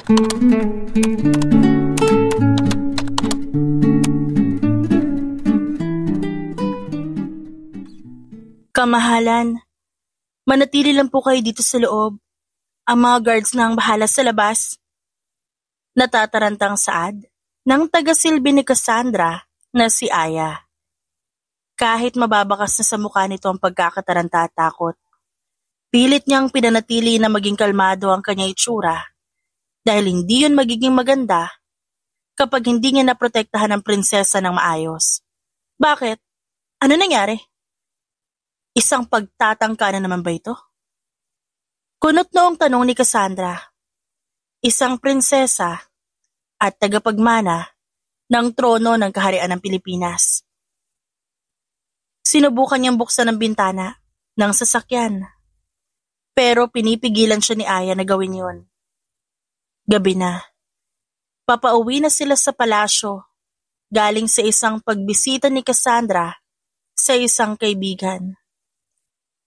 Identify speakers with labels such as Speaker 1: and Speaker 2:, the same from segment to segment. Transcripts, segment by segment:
Speaker 1: Kamahalan, manatili lang po kayo dito sa loob. Ang mga guards na ang bahala sa labas. Natatarantang saad ng taga-silbi ni Cassandra na si Aya. Kahit mababakas na sa mukha nito ang pagkakataranta at takot, pilit niyang pinanatili na maging kalmado ang kanyang itsura dahil hindi yun magiging maganda kapag hindi niya naprotektahan ang prinsesa ng maayos. Bakit? Ano nangyari? Isang pagtatangka na naman ba ito? Kunot noong tanong ni Cassandra, isang prinsesa at tagapagmana ng trono ng kaharian ng Pilipinas. Sinubukan niyang buksan ang bintana ng sasakyan, pero pinipigilan siya ni Aya na gawin yun. Gabi na. Papauwi na sila sa palasyo galing sa isang pagbisita ni Cassandra sa isang kaibigan.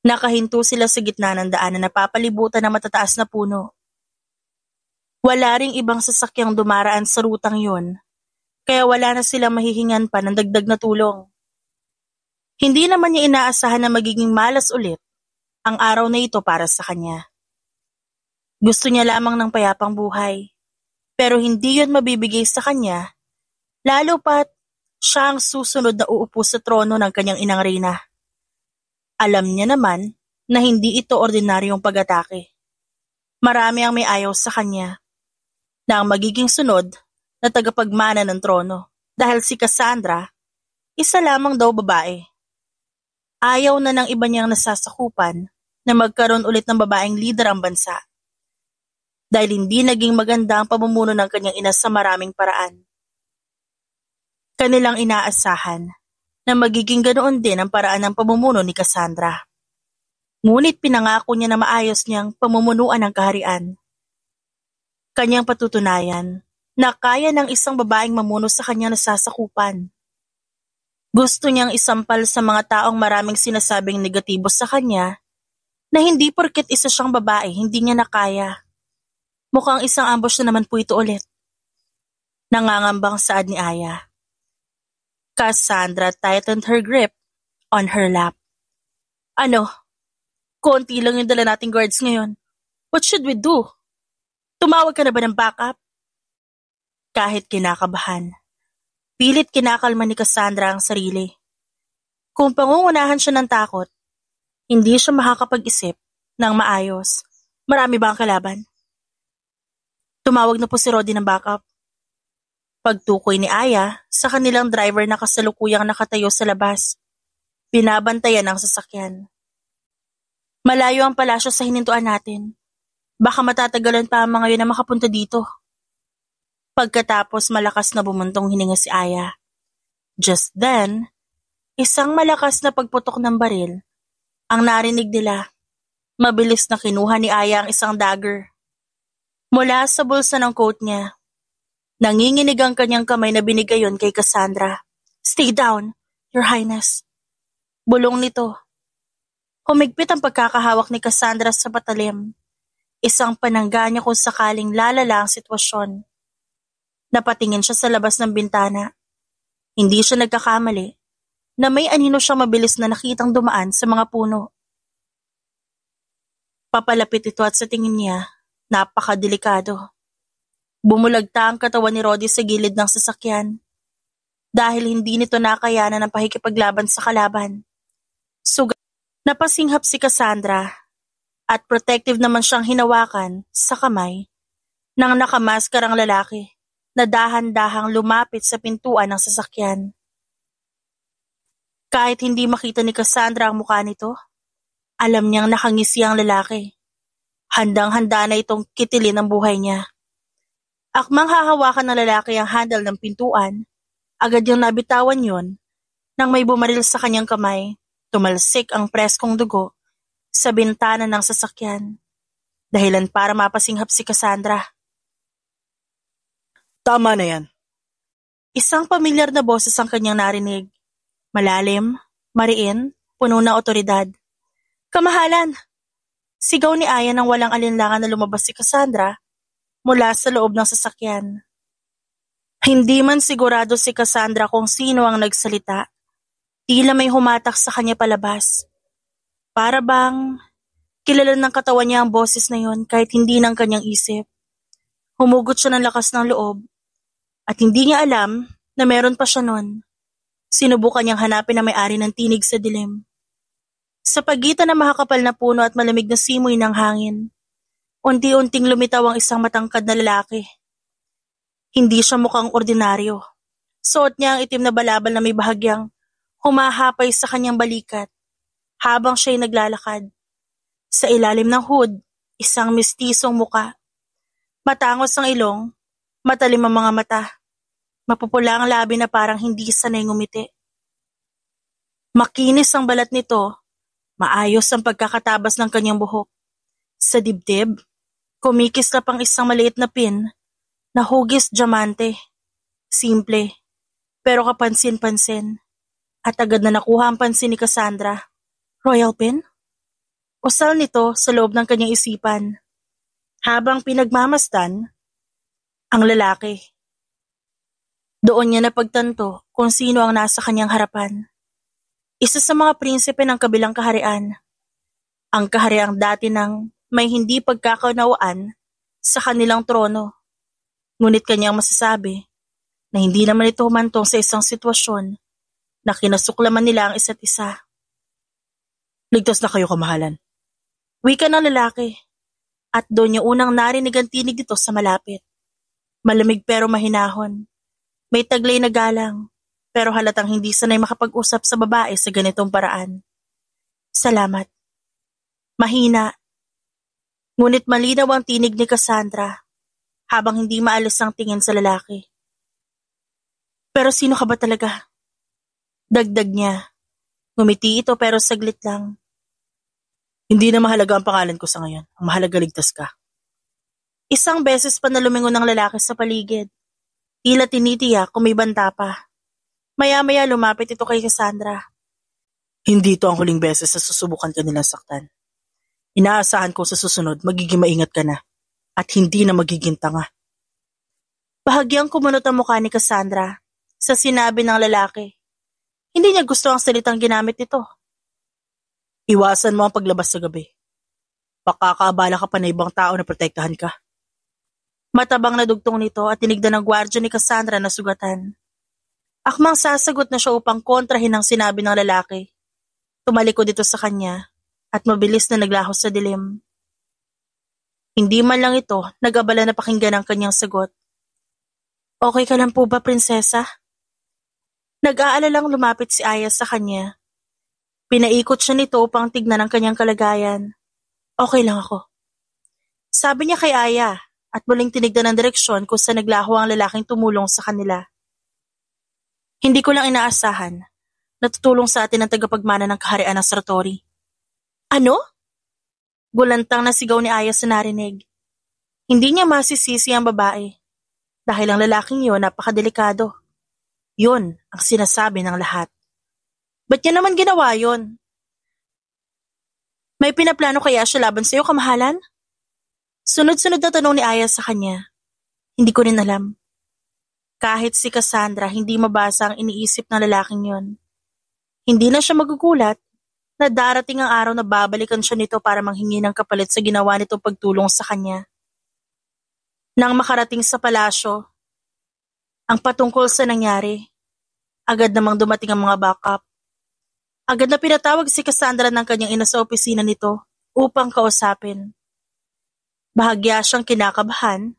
Speaker 1: Nakahinto sila sa gitna ng daan na napapalibutan ng matataas na puno. Wala ring ibang sasakyang dumaraan sa rutang yun, kaya wala na silang mahihingan pa ng dagdag na tulong. Hindi naman niya inaasahan na magiging malas ulit ang araw na ito para sa kanya. Gusto niya lamang ng payapang buhay, pero hindi yun mabibigay sa kanya, lalo pat siya ang susunod na uupo sa trono ng kanyang inang reyna. Alam niya naman na hindi ito ordinaryong pag-atake. Marami ang may ayaw sa kanya na ang magiging sunod na tagapagmana ng trono dahil si Cassandra, isa lamang daw babae. Ayaw na ng iba niyang nasasakupan na magkaroon ulit ng babaeng lider ang bansa dahil hindi naging maganda ang pamumuno ng kanyang ina sa maraming paraan. Kanilang inaasahan na magiging ganoon din ang paraan ng pamumuno ni Cassandra. Ngunit pinangako niya na maayos niyang pamumunuan ng kaharian. Kanyang patutunayan na kaya ng isang babaeng mamuno sa kanyang nasasakupan. Gusto niyang isampal sa mga taong maraming sinasabing negatibo sa kanya na hindi porket isa siyang babae hindi niya nakaya. Mukhang isang ambush na naman po ito ulit. Nangangambang saad ni Aya. Cassandra tightened her grip on her lap. Ano? Konti lang yung dala nating guards ngayon. What should we do? Tumawag ka na ba ng backup? Kahit kinakabahan, pilit kinakalma ni Cassandra ang sarili. Kung pangungunahan siya ng takot, hindi siya makakapag-isip ng maayos. Marami ba ang kalaban? Tumawag na po si Roddy ng backup. Pagtukoy ni Aya sa kanilang driver na kasalukuyang nakatayo sa labas. Binabantayan ang sasakyan. Malayo ang palasyo sa hinintuan natin. Baka matatagalan pa ang mga yun na makapunta dito. Pagkatapos malakas na bumuntong hininga si Aya. Just then, isang malakas na pagputok ng baril ang narinig nila. Mabilis na kinuha ni Aya ang isang dagger. Mula sa bulsa ng coat niya, nanginginig ang kanyang kamay na binigayon kay Cassandra. Stay down, Your Highness. Bulong nito. Humigpit ang pagkakahawak ni Cassandra sa patalim. Isang panangga niya kung sakaling lalala ang sitwasyon. Napatingin siya sa labas ng bintana. Hindi siya nagkakamali na may anino siyang mabilis na nakitang dumaan sa mga puno. Papalapit ito at sa tingin niya, napakadelikado. Bumulagta ang katawan ni Roddy sa gilid ng sasakyan dahil hindi nito nakayanan ang pakikipaglaban sa kalaban. Sugat, napasinghap si Cassandra at protective naman siyang hinawakan sa kamay ng nakamaskarang lalaki na dahan-dahang lumapit sa pintuan ng sasakyan. Kahit hindi makita ni Cassandra ang mukha nito, alam niyang nakangisi ang lalaki. Handang-handa na itong kitilin ang buhay niya. Akmang hahawakan ng lalaki ang handle ng pintuan, agad niyang nabitawan yon nang may bumaril sa kanyang kamay. Tumalsik ang preskong dugo sa bintana ng sasakyan, dahilan para mapasinghap si Cassandra.
Speaker 2: Tama na yan.
Speaker 1: Isang pamilyar na boses ang kanyang narinig. Malalim, mariin, puno ng otoridad. Kamahalan! Sigaw ni Aya nang walang alinlangan na lumabas si Cassandra mula sa loob ng sasakyan. Hindi man sigurado si Cassandra kung sino ang nagsalita. Tila may humatak sa kanya palabas. Para bang kilala ng katawan niya ang boses na yon kahit hindi ng kanyang isip. Humugot siya ng lakas ng loob at hindi niya alam na meron pa siya nun. Sinubukan niyang hanapin ang may-ari ng tinig sa dilim. Sa pagitan ng makakapal na puno at malamig na simoy ng hangin, unti-unting lumitaw ang isang matangkad na lalaki. Hindi siya mukhang ordinaryo. Suot niya ang itim na balabal na may bahagyang humahapay sa kanyang balikat habang siya'y naglalakad. Sa ilalim ng hood, isang mistisong muka. Matangos ang ilong, matalim ang mga mata. Mapupula ang labi na parang hindi sanay ngumiti. Makinis ang balat nito, maayos ang pagkakatabas ng kanyang buhok. Sa dibdib, kumikislap ang isang maliit na pin na hugis diamante. Simple, pero kapansin-pansin. At agad na nakuha ang pansin ni Cassandra. Royal pin? Usal nito sa loob ng kanyang isipan. Habang pinagmamasdan, ang lalaki. Doon niya napagtanto kung sino ang nasa kanyang harapan. Isa sa mga prinsipe ng kabilang kaharian. Ang kahariang dati ng may hindi pagkakaunawaan sa kanilang trono. Ngunit kanyang masasabi na hindi naman ito humantong sa isang sitwasyon na kinasuklaman nila ang isa't isa. Ligtas na kayo, kamahalan. Wika ng lalaki. At doon niya unang narinig ang tinig dito sa malapit. Malamig pero mahinahon. May taglay na galang, pero halatang hindi sanay makapag-usap sa babae sa ganitong paraan. Salamat. Mahina. Ngunit malinaw ang tinig ni Cassandra habang hindi maalis ang tingin sa lalaki. Pero sino ka ba talaga? Dagdag niya. Ngumiti ito pero saglit lang. Hindi na mahalaga ang pangalan ko sa ngayon. Ang mahalaga ligtas ka. Isang beses pa na lumingon ng lalaki sa paligid. Tila tinitiyak kung may banta pa. Maya-maya lumapit ito kay Cassandra. Hindi ito ang huling beses na susubukan ka nilang saktan. Inaasahan ko sa susunod magiging maingat ka na at hindi na magiging tanga. Bahagyang kumunot ang mukha ni Cassandra sa sinabi ng lalaki. Hindi niya gusto ang salitang ginamit nito. Iwasan mo ang paglabas sa gabi. Pakakaabala ka pa na ibang tao na protektahan ka. Matabang na dugtong nito at tinignan ng gwardya ni Cassandra na sugatan. Akmang sasagot na siya upang kontrahin ang sinabi ng lalaki. Tumalikod ito sa kanya at mabilis na naglaho sa dilim. Hindi man lang ito nag-abala na pakinggan ang kanyang sagot. Okay ka lang po ba, prinsesa? Nag-aalalang lumapit si Aya sa kanya. Pinaikot siya nito upang tignan ang kanyang kalagayan. Okay lang ako. Sabi niya kay Aya. At muling tinignan ang direksyon kung saan naglaho ang lalaking tumulong sa kanila. Hindi ko lang inaasahan na tutulong sa atin ang tagapagmana ng kaharian ng Sartori. Ano? Gulantang na sigaw ni Aya sa narinig. Hindi niya masisisi ang babae dahil ang lalaking yun napakadelikado. Yun ang sinasabi ng lahat. Ba't niya naman ginawa yun? May pinaplano kaya siya laban sa iyo, kamahalan? Sunod-sunod na tanong ni Aya sa kanya. Hindi ko rin alam. Kahit si Cassandra hindi mabasa ang iniisip ng lalaking yon. Hindi na siya magugulat na darating ang araw na babalikan siya nito para manghingi ng kapalit sa ginawa nitong pagtulong sa kanya. Nang makarating sa palasyo, ang patungkol sa nangyari, agad namang dumating ang mga backup. Agad na pinatawag si Cassandra ng kanyang ina sa opisina nito upang kausapin. Bahagya siyang kinakabahan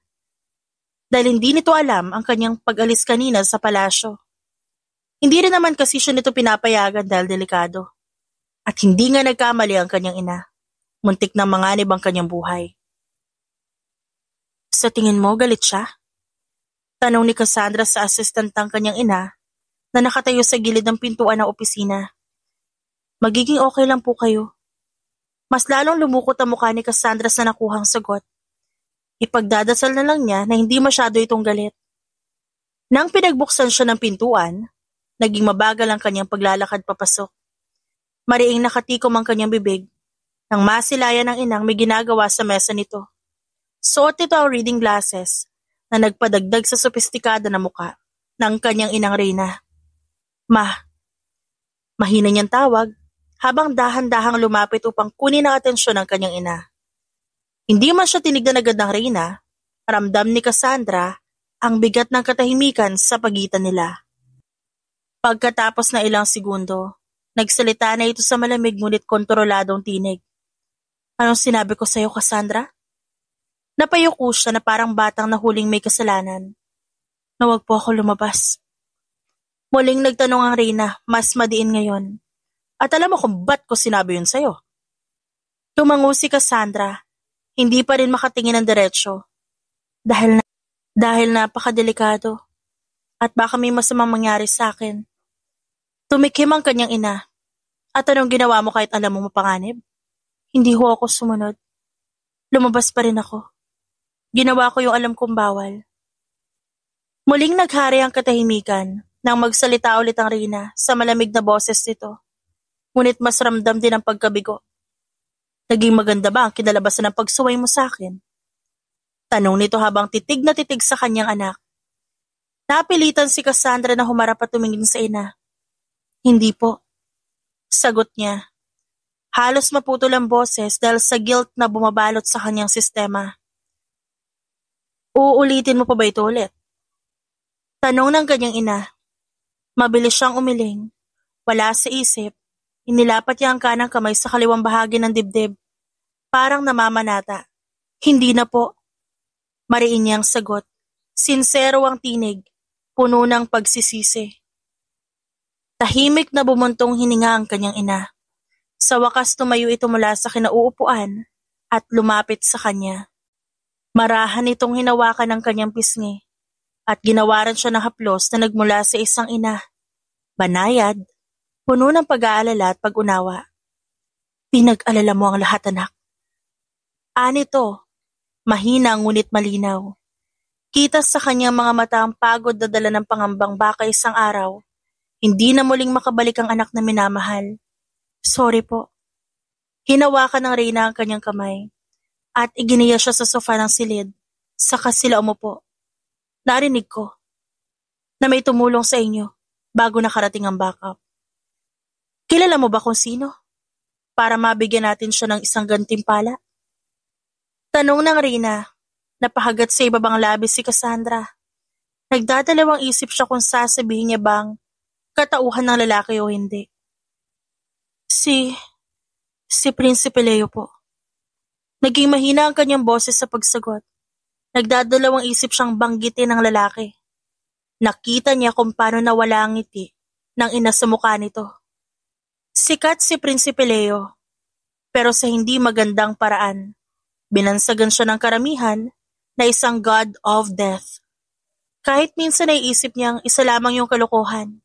Speaker 1: dahil hindi nito alam ang kanyang pag-alis kanina sa palasyo. Hindi rin naman kasi siya nito pinapayagan dahil delikado. At hindi nga nagkamali ang kanyang ina. Muntik na manganib ang kanyang buhay. Sa tingin mo, galit siya? Tanong ni Cassandra sa asistantang kanyang ina na nakatayo sa gilid ng pintuan ng opisina. Magiging okay lang po kayo. Mas lalong lumukot ang mukha ni Cassandra sa nakuhang sagot. Ipagdadasal na lang niya na hindi masyado itong galit. Nang pinagbuksan siya ng pintuan, naging mabagal ang kanyang paglalakad papasok. Mariing nakatikom ang kanyang bibig nang masilayan ng inang may ginagawa sa mesa nito. Suot nito ang reading glasses na nagpadagdag sa sopistikado na muka ng kanyang inang Reyna. Ma, mahina niyang tawag habang dahan-dahang lumapit upang kunin ang atensyon ng kanyang ina. Hindi man siya tinignan agad ng Reyna, ramdam ni Cassandra ang bigat ng katahimikan sa pagitan nila. Pagkatapos na ilang segundo, nagsalita na ito sa malamig ngunit kontroladong tinig. Anong sinabi ko sa'yo, Cassandra? Napayuko siya na parang batang nahuling may kasalanan. Na wag po ako lumabas. Muling nagtanong ang Reyna, mas madiin ngayon. At alam mo kung ba't ko sinabi yun sa'yo? Tumango si Cassandra, hindi pa rin makatingin ng diretsyo. Dahil napakadelikado. At baka may masamang mangyari sa akin. Tumikim ang kanyang ina. At anong ginawa mo kahit alam mo mapanganib? Hindi ho ako sumunod. Lumabas pa rin ako. Ginawa ko yung alam kong bawal. Muling naghari ang katahimikan nang magsalita ulit ang Reyna sa malamig na boses nito. Ngunit mas ramdam din ang pagkabigo. Naging maganda ba ang kinalabasan ng pagsuway mo sa akin? Tanong nito habang titig na titig sa kanyang anak. Napilitan si Cassandra na humarap at tumingin sa ina. Hindi po. Sagot niya. Halos maputol ang boses dahil sa guilt na bumabalot sa kanyang sistema. Uulitin mo pa ba ito ulit? Tanong ng kanyang ina. Mabilis siyang umiling. Wala sa isip. Inilapat niya ang kanang kamay sa kaliwang bahagi ng dibdib. Parang namamanata. Hindi na po. Mariin niyang sagot. Sinsero ang tinig. Puno ng pagsisisi. Tahimik na bumuntong hininga ang kanyang ina. Sa wakas tumayo ito mula sa kinauupuan at lumapit sa kanya. Marahan itong hinawakan ng kanyang pisngi at ginawaran siya ng haplos na nagmula sa isang ina. Banayad, puno ng pag-aalala at pag-unawa. Pinag-alala mo ang lahat, anak. Anito, mahina ngunit malinaw. Kita sa kanyang mga mata ang pagod na dala ng pangambang baka isang araw. Hindi na muling makabalik ang anak na minamahal. Sorry po. Hinawakan ng Reyna ang kanyang kamay at iginiya siya sa sofa ng silid. Saka sila umupo. Narinig ko na may tumulong sa inyo bago nakarating ang backup. Kilala mo ba kung sino? Para mabigyan natin siya ng isang gantimpala? Tanong ng Reyna. Napahagat sa ibabang labis si Cassandra. Nagdadalawang isip siya kung sasabihin niya bang katauhan ng lalaki o hindi. Si Prinsipe Leo po. Naging mahina ang kanyang boses sa pagsagot. Nagdadalawang isip siyang banggitin ng lalaki. Nakita niya kung paano nawala ang ngiti ng ina sa mukha nito. Sikat si Prinsipe Leo, pero sa hindi magandang paraan. Binansagan siya ng karamihan na isang god of death. Kahit minsan ay isip niyang isa lamang yung kalokohan,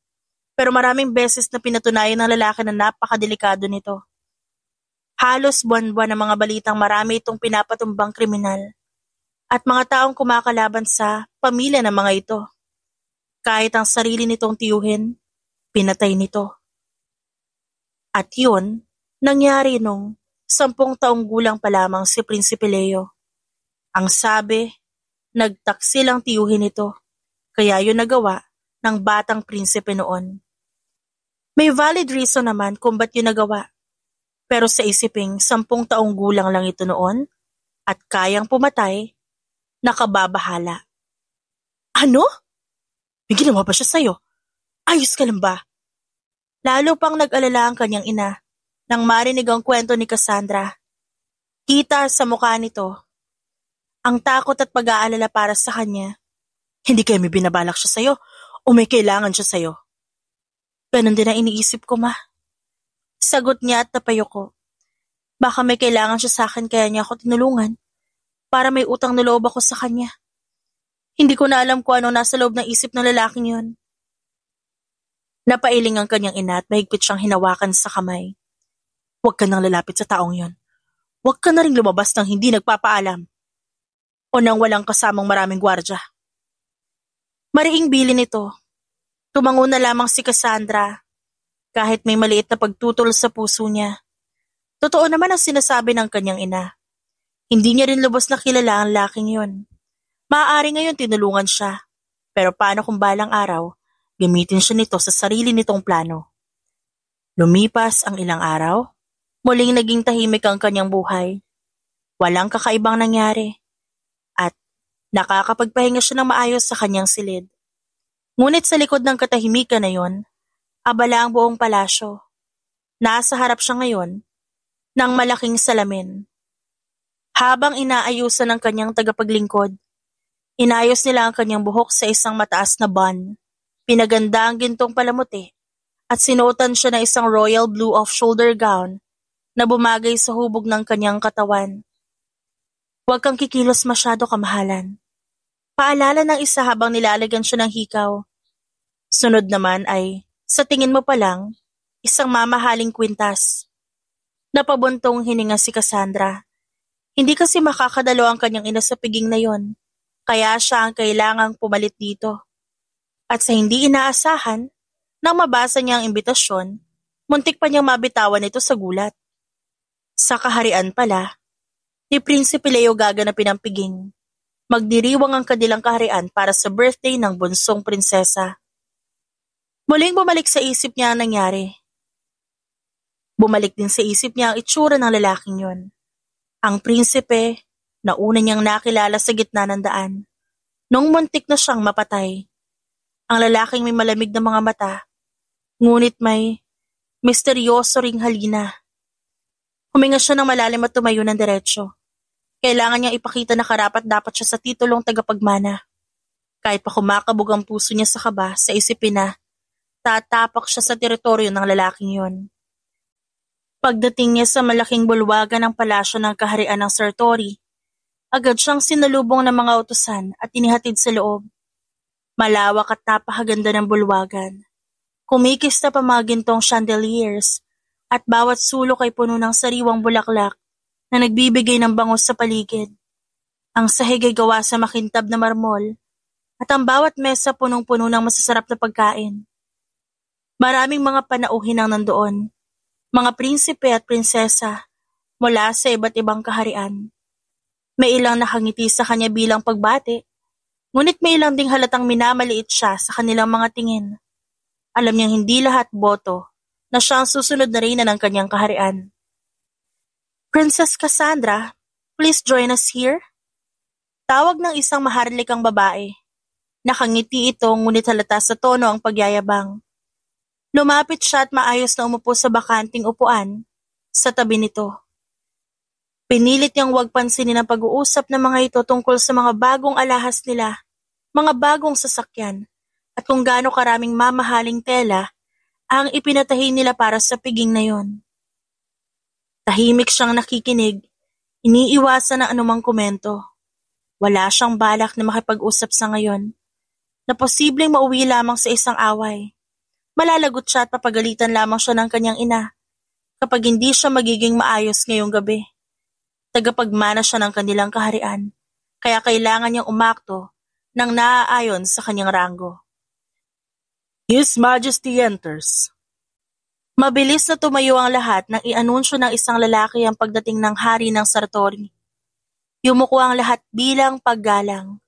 Speaker 1: pero maraming beses na pinatunayan ng lalaki na napakadelikado nito. Halos buwan-buwan ang mga balitang marami itong pinapatumbang kriminal at mga taong kumakalaban sa pamilya ng mga ito. Kahit ang sarili nitong tiyuhin, pinatay nito. At yun, nangyari nung 10 taong gulang pa lamang si Prinsipe Leo. Ang sabi, nagtaksil ang tiyuhin nito, kaya yun nagawa ng batang prinsipe noon. May valid reason naman kung ba't yun nagawa, pero sa isiping 10 taong gulang lang ito noon at kayang pumatay, nakababahala. Ano? May ginawa ba siya sa'yo? Ayos ka lang ba? Lalo pang nag-alala ang kanyang ina nang marinig ang kwento ni Cassandra. Kita sa mukha nito ang takot at pag-aalala para sa kanya. Hindi kayo may binabalak siya sa'yo o may kailangan siya sa'yo? Ganon din ang iniisip ko, ma. Sagot niya at napayuko. Baka may kailangan siya sa akin kaya niya ako tinulungan para may utang na loob ako sa kanya. Hindi ko na alam kung ano nasa loob ng isip ng lalaking yun. Napailing ang kanyang ina at mahigpit siyang hinawakan sa kamay. Huwag ka nang lalapit sa taong yon. Huwag ka na rin lumabas nang hindi nagpapaalam o nang walang kasamang maraming gwardya. Mariing bilin nito. Tumango na lamang si Cassandra kahit may maliit na pagtutol sa puso niya. Totoo naman ang sinasabi ng kanyang ina. Hindi niya rin lubos na kilala ang laking yun. Maaari ngayon tinulungan siya, pero paano kung balang araw, gamitin siya nito sa sarili nitong plano. Lumipas ang ilang araw, muling naging tahimik ang kanyang buhay. Walang kakaibang nangyari, at nakakapagpahinga siya ng maayos sa kanyang silid. Ngunit sa likod ng katahimikan na yon, abala ang buong palasyo. Nasa harap siya ngayon ng malaking salamin. Habang inaayusan ng kanyang tagapaglingkod, inayos nila ang kanyang buhok sa isang mataas na bun. Pinaganda ang gintong palamuti at sinuotan siya ng isang royal blue off-shoulder gown na bumagay sa hubog ng kanyang katawan. Huwag kang kikilos masyado, kamahalan. Paalala ng isa habang nilalagyan siya ng hikaw. Sunod naman ay, sa tingin mo pa lang, isang mamahaling kwintas. Napabuntong hininga si Cassandra. Hindi kasi makakadalo ang kanyang ina sa piging na yon, kaya siya ang kailangang pumalit dito. At sa hindi inaasahan, nang mabasa niya ang imbitasyon, muntik pa niyang mabitawan ito sa gulat. Sa kaharian pala, ni Prinsipe Leo gaganapin ang piging. Magdiriwang ang kanilang kaharian para sa birthday ng bunsong prinsesa. Muling bumalik sa isip niya ang nangyari. Bumalik din sa isip niya ang itsura ng lalaking yon. Ang prinsipe na una niyang nakilala sa gitna ng daan. Nung muntik na siyang mapatay. Ang lalaking may malamig na mga mata, ngunit may misteryoso ring halina. Huminga siya ng malalim at tumayo ng diretsyo. Kailangan niyang ipakita na karapat-dapat siya sa titulong tagapagmana. Kahit pa kumakabog ang puso niya sa kaba, sa isipin na tatapak siya sa teritoryo ng lalaking yon. Pagdating niya sa malaking bulwagan ng palasyo ng kaharian ng Sertori, agad siyang sinalubong ng mga utusan at inihatid sa loob. Malawak at napakaganda ng bulwagan. Kumikis na pa mga gintong chandeliers at bawat sulok ay puno ng sariwang bulaklak na nagbibigay ng bangos sa paligid. Ang sahig ay gawa sa makintab na marmol at ang bawat mesa punong-puno ng masasarap na pagkain. Maraming mga panauhin ang nandoon. Mga prinsipe at prinsesa mula sa iba't ibang kaharian. May ilang nakangiti sa kanya bilang pagbati, ngunit may ilang ding halatang minamaliit siya sa kanilang mga tingin. Alam niyang hindi lahat boto na siya ang susunod na reyna ng kanyang kaharian. Princess Cassandra, please join us here. Tawag ng isang maharlikang babae. Nakangiti ito ngunit halata sa tono ang pagyayabang. Lumapit siya at maayos na umupo sa bakanting upuan sa tabi nito. Pinilit niyang huwag pansinin ang pag-uusap ng mga ito tungkol sa mga bagong alahas nila, mga bagong sasakyan, at kung gaano karaming mamahaling tela ang ipinatahi nila para sa piging na yon. Tahimik siyang nakikinig, iniiwasan ang anumang komento. Wala siyang balak na makipag-usap sa ngayon, na posibleng mauwi lamang sa isang away. Malalagot siya at papagalitan lamang siya ng kanyang ina kapag hindi siya magiging maayos ngayong gabi. Tagapagmana siya ng kanilang kaharian, kaya kailangan niyang umakto ng naaayon sa kanyang ranggo. His Majesty enters. Mabilis na tumayo ang lahat nang i-anunsyo ng isang lalaki ang pagdating ng hari ng Sertori. Yumuko ang lahat bilang paggalang.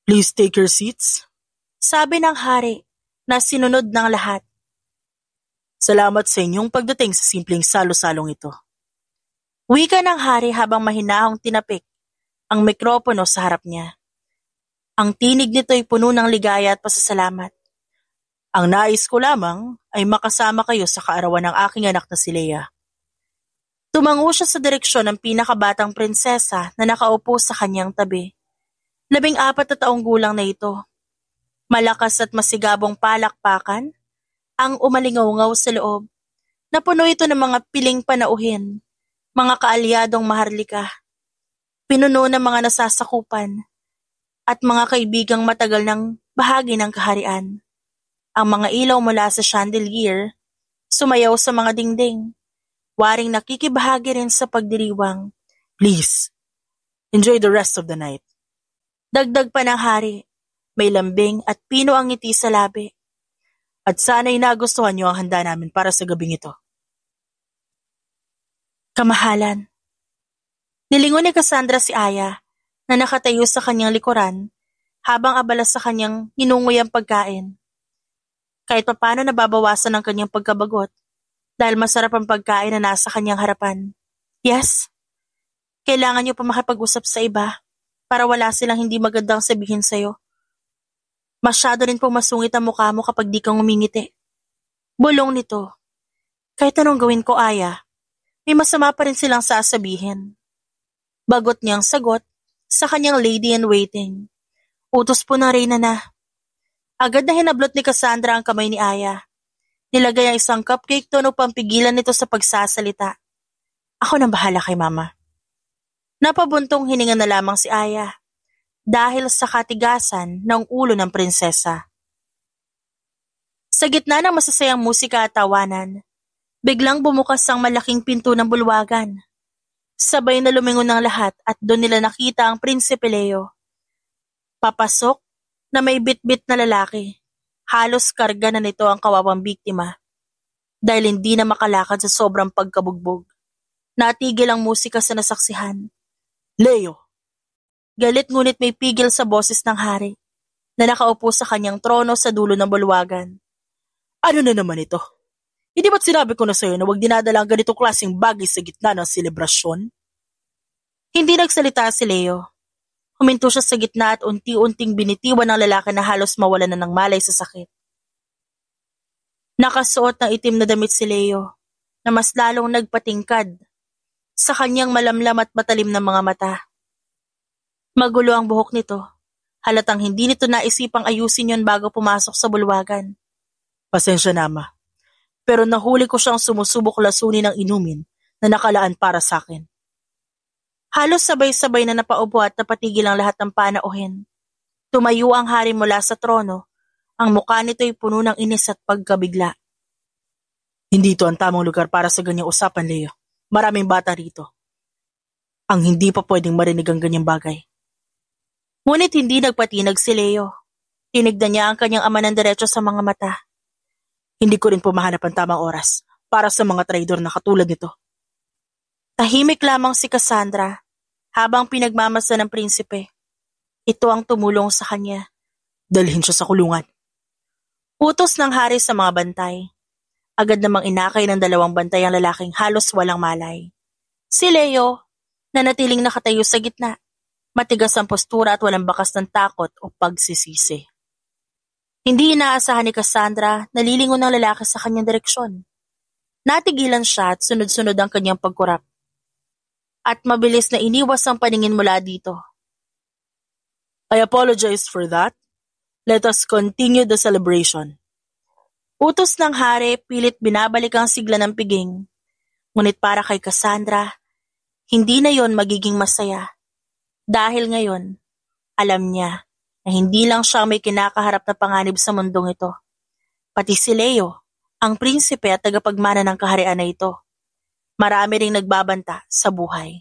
Speaker 1: Please take your seats, sabi ng hari na sinunod ng lahat. Salamat sa inyong pagdating sa simpleng salo-salong ito. Wika ng hari habang mahinahong tinapik ang mikropono sa harap niya. Ang tinig nito ay puno ng ligaya at pasasalamat. Ang nais ko lamang ay makasama kayo sa kaarawan ng aking anak na si Leia. Tumango siya sa direksyon ng pinakabatang prinsesa na nakaupo sa kanyang tabi. 14 na taong gulang na ito. Malakas at masigabong palakpakan ang umalingaw-ngaw sa loob. Napuno ito ng mga piling panauhin, mga kaalyadong maharlika, pinuno ng mga nasasakupan, at mga kaibigang matagal ng bahagi ng kaharian. Ang mga ilaw mula sa chandelier, sumayaw sa mga dingding, waring nakikibahagi rin sa pagdiriwang. Please, enjoy the rest of the night. Dagdag pa ng hari. May lambing at pino ang ngiti sa labi. At sana'y nagustuhan niyo ang handa namin para sa gabing ito. Kamahalan, Nilingon ni Cassandra si Aya na nakatayo sa kanyang likuran habang abala sa kanyang hinungoy ang pagkain. Kahit papano nababawasan ang kanyang pagkabagot dahil masarap ang pagkain na nasa kanyang harapan. Yes, kailangan niyo pa makipag-usap sa iba para wala silang hindi magandang sabihin sa'yo. Masyado rin pong masungit ang mukha mo kapag di kang umingiti. Bulong nito. Kahit anong gawin ko, Aya, may masama pa rin silang sasabihin. Bagot niyang sagot sa kanyang lady-in-waiting. Utos po na Reyna na. Agad na hinablot ni Cassandra ang kamay ni Aya. Nilagay ang isang cupcake doon upang pigilan nito sa pagsasalita. Ako nang bahala kay Mama. Napabuntong hininga na lamang si Aya dahil sa katigasan ng ulo ng prinsesa. Sa gitna ng masasayang musika at tawanan, biglang bumukas ang malaking pinto ng bulwagan. Sabay na lumingon ng lahat at doon nila nakita ang Prinsipe Leo. Papasok na may bitbit na lalaki. Halos karga na nito ang kawawang biktima dahil hindi na makalakad sa sobrang pagkabugbog. Natigil ang musika sa nasaksihan. Leo! Galit ngunit may pigil sa boses ng hari na nakaupo sa kanyang trono sa dulo ng bulwagan. Ano na naman ito? Hindi ba't sinabi ko na sa'yo na huwag dinadala ang ganitong klaseng bagay sa gitna ng selebrasyon? Hindi nagsalita si Leo. Huminto siya sa gitna at unti-unting binitiwan ng lalaki na halos mawalan na ng malay sa sakit. Nakasuot ng itim na damit si Leo na mas lalong nagpatingkad sa kanyang malamlam at matalim na mga mata. Magulo ang buhok nito. Halatang hindi nito naisipang ayusin yon bago pumasok sa bulwagan. Pasensya na, Ma. Pero nahuli ko siyang sumusubok lasunin ng inumin na nakalaan para sa akin. Halos sabay-sabay na napaupo at napatigil ang lahat ng panauhin. Tumayo ang hari mula sa trono. Ang mukha nito'y puno ng inis at pagkabigla. Hindi ito ang tamang lugar para sa ganyang usapan, Leo. Maraming bata rito. Ang hindi pa pwedeng marinig ang ganyang bagay. Ngunit hindi nagpatinag si Leo. Tinignan niya ang kanyang ama ng diretso sa mga mata. Hindi ko rin pumahanap ang tamang oras para sa mga traidor na katulad nito. Tahimik lamang si Cassandra habang pinagmamasa ng prinsipe. Ito ang tumulong sa kanya. Dalhin siya sa kulungan. Utos ng hari sa mga bantay. Agad namang inakay ng 2 bantay ang lalaking halos walang malay. Si Leo, na natiling nakatayo sa gitna, matigas ang postura at walang bakas ng takot o pagsisisi. Hindi inaasahan ni Cassandra na lilingon ng lalaki sa kanyang direksyon. Natigilan siya at sunod-sunod ang kanyang pagkurap. At mabilis na iniwas ang paningin mula dito. I apologize for that. Let us continue the celebration. Utos ng hari, pilit binabalik ang sigla ng piging. Ngunit para kay Cassandra, hindi na yon magiging masaya. Dahil ngayon, alam niya na hindi lang siya may kinakaharap na panganib sa mundong ito. Pati si Leo, ang prinsipe at tagapagmana ng kaharian na ito. Marami ring nagbabanta sa buhay.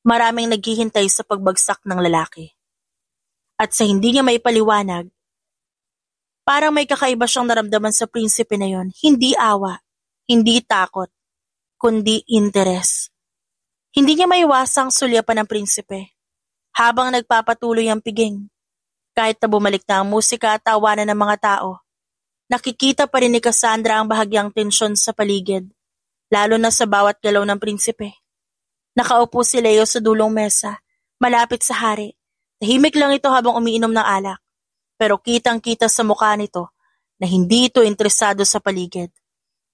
Speaker 1: Maraming naghihintay sa pagbagsak ng lalaki. At sa hindi niya maipaliwanag, parang may kakaiba siyang naramdaman sa prinsipe na yon. Hindi awa, hindi takot, kundi interes. Hindi niya maiwasang sulyapan ng prinsipe habang nagpapatuloy ang piging. Kahit na bumalik na ang musika at tawanan ng mga tao, nakikita pa rin ni Cassandra ang bahagyang tensyon sa paligid, lalo na sa bawat galaw ng prinsipe. Nakaupo si Leo sa dulong mesa, malapit sa hari. Tahimik lang ito habang umiinom ng alak, pero kitang-kita sa mukha nito na hindi ito interesado sa paligid.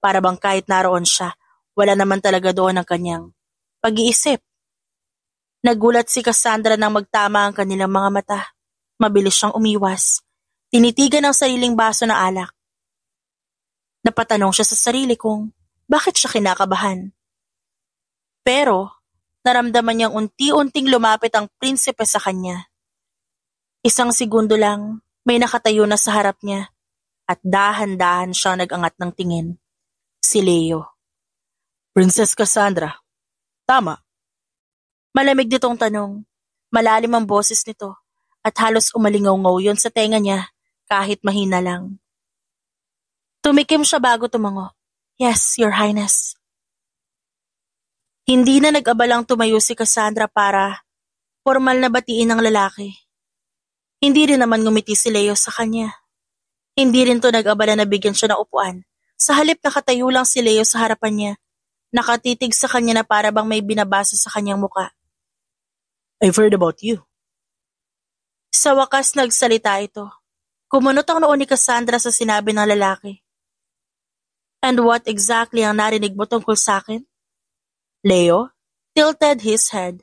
Speaker 1: Para bang kahit naroon siya, wala naman talaga doon ang kanyang pag-iisip. Nagulat si Cassandra nang magtama ang kanilang mga mata. Mabilis siyang umiwas. Tinitigan ang sariling baso na alak. Napatanong siya sa sarili kung bakit siya kinakabahan. Pero naramdaman niyang unti-unting lumapit ang prinsipe sa kanya. Isang segundo lang, may nakatayo na sa harap niya at dahan-dahan siyang nag-angat ng tingin. Si Leo. Princess Cassandra, tama. Malamig nitong tanong. Malalim ang boses nito at halos umalingaw-ngaw yon sa tenga niya kahit mahina lang. Tumikim siya bago tumango. Yes, Your Highness. Hindi na nag-abalang tumayo si Cassandra para formal na batiin ng lalaki. Hindi rin naman ngumiti si Leo sa kanya. Hindi rin to nag-abala na bigyan siya ng upuan. Sa halip nakatayo lang si Leo sa harapan niya, nakatitig sa kanya na para bang may binabasa sa kanyang muka. I've heard about you. Sa wakas nagsalita ito. Kumunot ang noon ni Cassandra sa sinabi ng lalaki. And what exactly ang narinig mo tungkol sa akin? Leo tilted his head.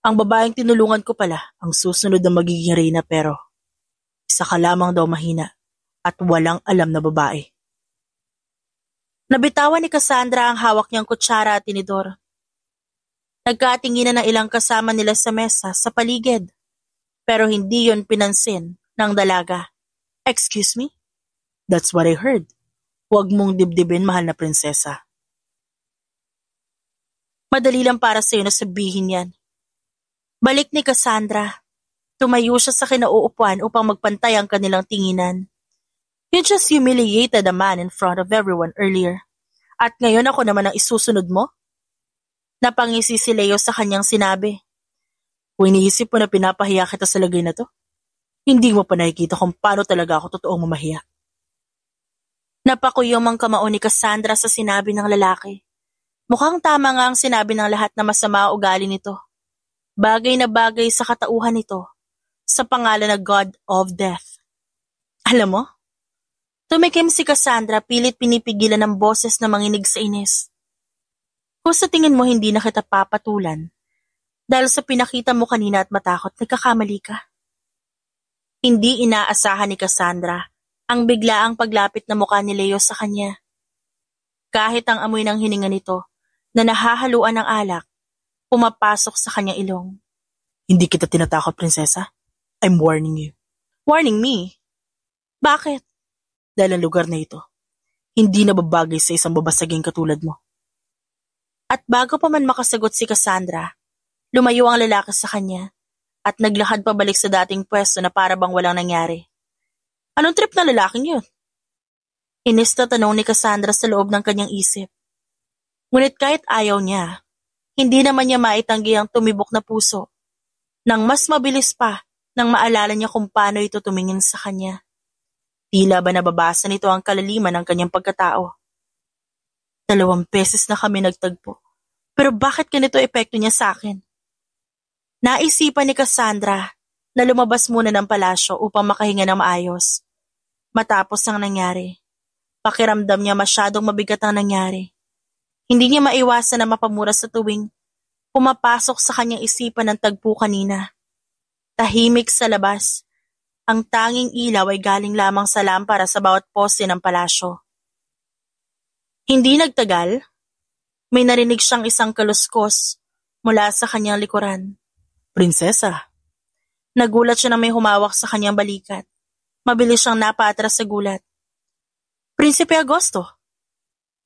Speaker 1: Ang babaeng tinulungan ko pala ang susunod na magiging reyna pero isa ka lamang daw mahina at walang alam na babae. Nabitawan ni Cassandra ang hawak niyang kutsara at tinidor. Nagkatinginan ng ilang kasama nila sa mesa sa paligid pero hindi yon pinansin ng dalaga. Excuse me? That's what I heard. Huwag mong dibdibin, mahal na prinsesa. Madali lang para sa'yo na sabihin yan. Balik ni Cassandra. Tumayo siya sa kinauupuan upang magpantay ang kanilang tinginan. You just humiliated a man in front of everyone earlier. At ngayon ako naman ang isusunod mo? Napangisi si Leo sa kanyang sinabi. Kung iniisip mo na pinapahiya kita sa lagay na to, hindi mo pa nakikita kung paano talaga ako totoong mamahiya. Napakuyom ang kamao ni Cassandra sa sinabi ng lalaki. Mukhang tama nga ang sinabi ng lahat na masama ang ugali nito. Bagay na bagay sa katauhan nito, sa pangalan na God of Death. Alam mo, tumikim si Cassandra pilit pinipigilan ng boses na manginig sa inis. Kung sa tingin mo hindi na kita papatulan, dahil sa pinakita mo kanina at matakot, nagkakamali ka. Hindi inaasahan ni Cassandra ang biglaang paglapit na mukha ni Leo sa kanya. Kahit ang amoy ng hininga nito, na nahahaluan ng alak, pumapasok sa kanyang ilong. Hindi kita tinatakot, prinsesa. I'm warning you. Warning me? Bakit? Dahil ang lugar na ito, hindi na babagay sa isang babasaging katulad mo. At bago pa man makasagot si Cassandra, lumayo ang lalaki sa kanya at naglakad pabalik sa dating pwesto na para bang walang nangyari. Anong trip na lalaking yun? Inis na tanong ni Cassandra sa loob ng kanyang isip. Ngunit kahit ayaw niya, hindi naman niya maitanggi ang tumibok na puso, nang mas mabilis pa nang maalala niya kung paano ito tumingin sa kanya. Tila ba nababasa nito ang kalaliman ng kanyang pagkatao? 2 beses na kami nagtagpo, pero bakit ganito epekto niya sa akin? Naisipan ni Cassandra na lumabas muna ng palasyo upang makahinga ng maayos. Matapos ang nangyari, pakiramdam niya masyadong mabigat ang nangyari. Hindi niya maiwasan na mapamura sa tuwing pumapasok sa kanyang isipan ng tagpo kanina. Tahimik sa labas, ang tanging ilaw ay galing lamang sa lampara sa bawat poste ng palasyo. Hindi nagtagal, may narinig siyang isang kaluskos mula sa kanyang likuran. Prinsesa. Nagulat siya na may humawak sa kanyang balikat. Mabilis siyang napaatras sa gulat. Prinsipe Agosto.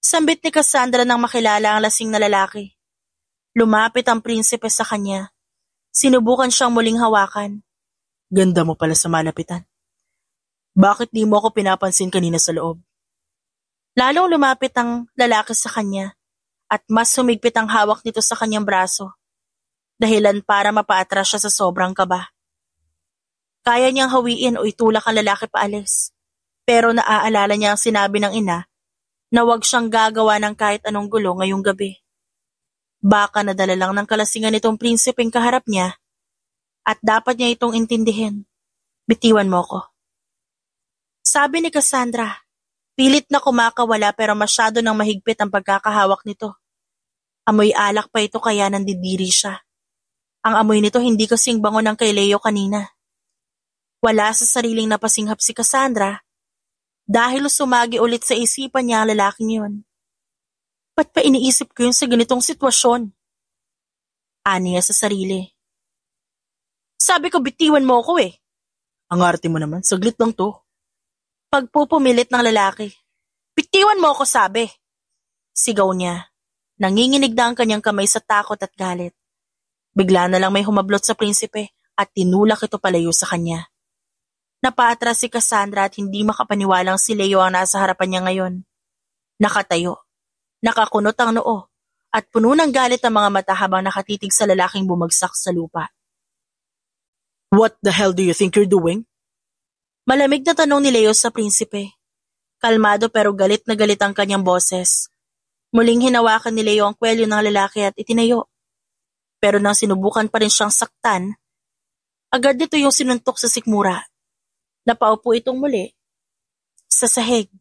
Speaker 1: Sambit ni Cassandra nang makilala ang lasing na lalaki. Lumapit ang prinsipe sa kanya. Sinubukan siyang muling hawakan. Ganda mo pala sa malapitan. Bakit di mo ako pinapansin kanina sa loob? Lalong lumapit ang lalaki sa kanya at mas humigpit ang hawak nito sa kanyang braso. Dahilan para mapaatras siya sa sobrang kaba. Kaya niyang hawiin o itulak ang lalaki paalis. Pero naaalala niya ang sinabi ng ina na huwag siyang gagawa ng kahit anong gulo ngayong gabi. Baka nadala lang ng kalasingan nitong prinsipeng kaharap niya at dapat niya itong intindihin. Bitiwan mo ko. Sabi ni Cassandra, pilit na kumakawala pero masyado nang mahigpit ang pagkakahawak nito. Amoy alak pa ito kaya nandidiri siya. Ang amoy nito hindi kasing bango ng kay Leo kanina. Wala sa sariling napasinghap si Cassandra dahil sumagi ulit sa isipan niya ang lalaking yun. Ba't pa iniisip ko yun sa ganitong sitwasyon? Aniya sa sarili. Sabi ko bitiwan mo ako eh. Ang arte mo naman, saglit lang to. Pagpupumilit ng lalaki. Bitiwan mo ako sabi. Sigaw niya. Nanginginig na ang kanyang kamay sa takot at galit. Bigla na lang may humablot sa prinsipe at tinulak ito palayo sa kanya. Napaatras si Cassandra at hindi makapaniwalang si Leo ang nasa harapan niya ngayon. Nakatayo, nakakunot ang noo at puno ng galit ang mga mata habang nakatitig sa lalaking bumagsak sa lupa.
Speaker 2: What the hell do you think you're doing?
Speaker 1: Malamig na tanong ni Leo sa prinsipe. Kalmado pero galit na galit ang kanyang boses. Muling hinawakan ni Leo ang kwelyo ng lalaki at itinayo. Pero nang sinubukan pa rin siyang saktan, agad nito yung sinuntok sa sikmura. Napaupo itong muli sa sahig,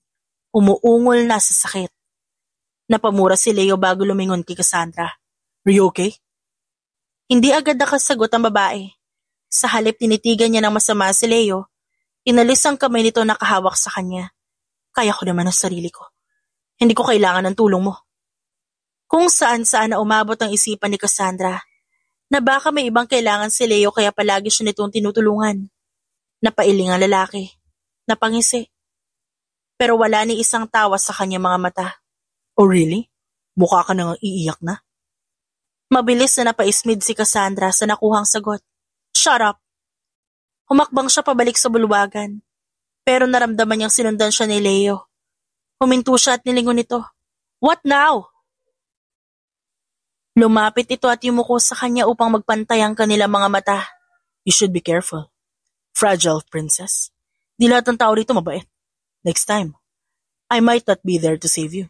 Speaker 1: umuungol na sa sakit. Napamura si Leo bago lumingon kay Cassandra.
Speaker 2: Are you okay?
Speaker 1: Hindi agad nakasagot ang babae. Sa halip tinitigan niya ng masama si Leo, inalis ang kamay nito na kahawak sa kanya. Kaya ko naman ang sarili ko. Hindi ko kailangan ng tulong mo. Kung saan-saan na umabot ang isipan ni Cassandra, na baka may ibang kailangan si Leo kaya palagi siya nitong tinutulungan. Napailing ang lalaki. Napangisi. Pero wala ni isang tawa sa kanyang mga mata.
Speaker 2: Oh really? Mukha ka nang iiyak na.
Speaker 1: Mabilis na napaismid si Cassandra sa nakuhang sagot. Shut up! Humakbang siya pabalik sa bulwagan. Pero naramdaman niyang sinundan siya ni Leo. Huminto siya at nilingon ito. What now? Lumapit ito at yumuko sa kanya upang magpantay ang kanilang mga mata.
Speaker 2: You should be careful. Fragile, princess. Di lahat ng tao rito mabait. Next time, I might not be there to save you.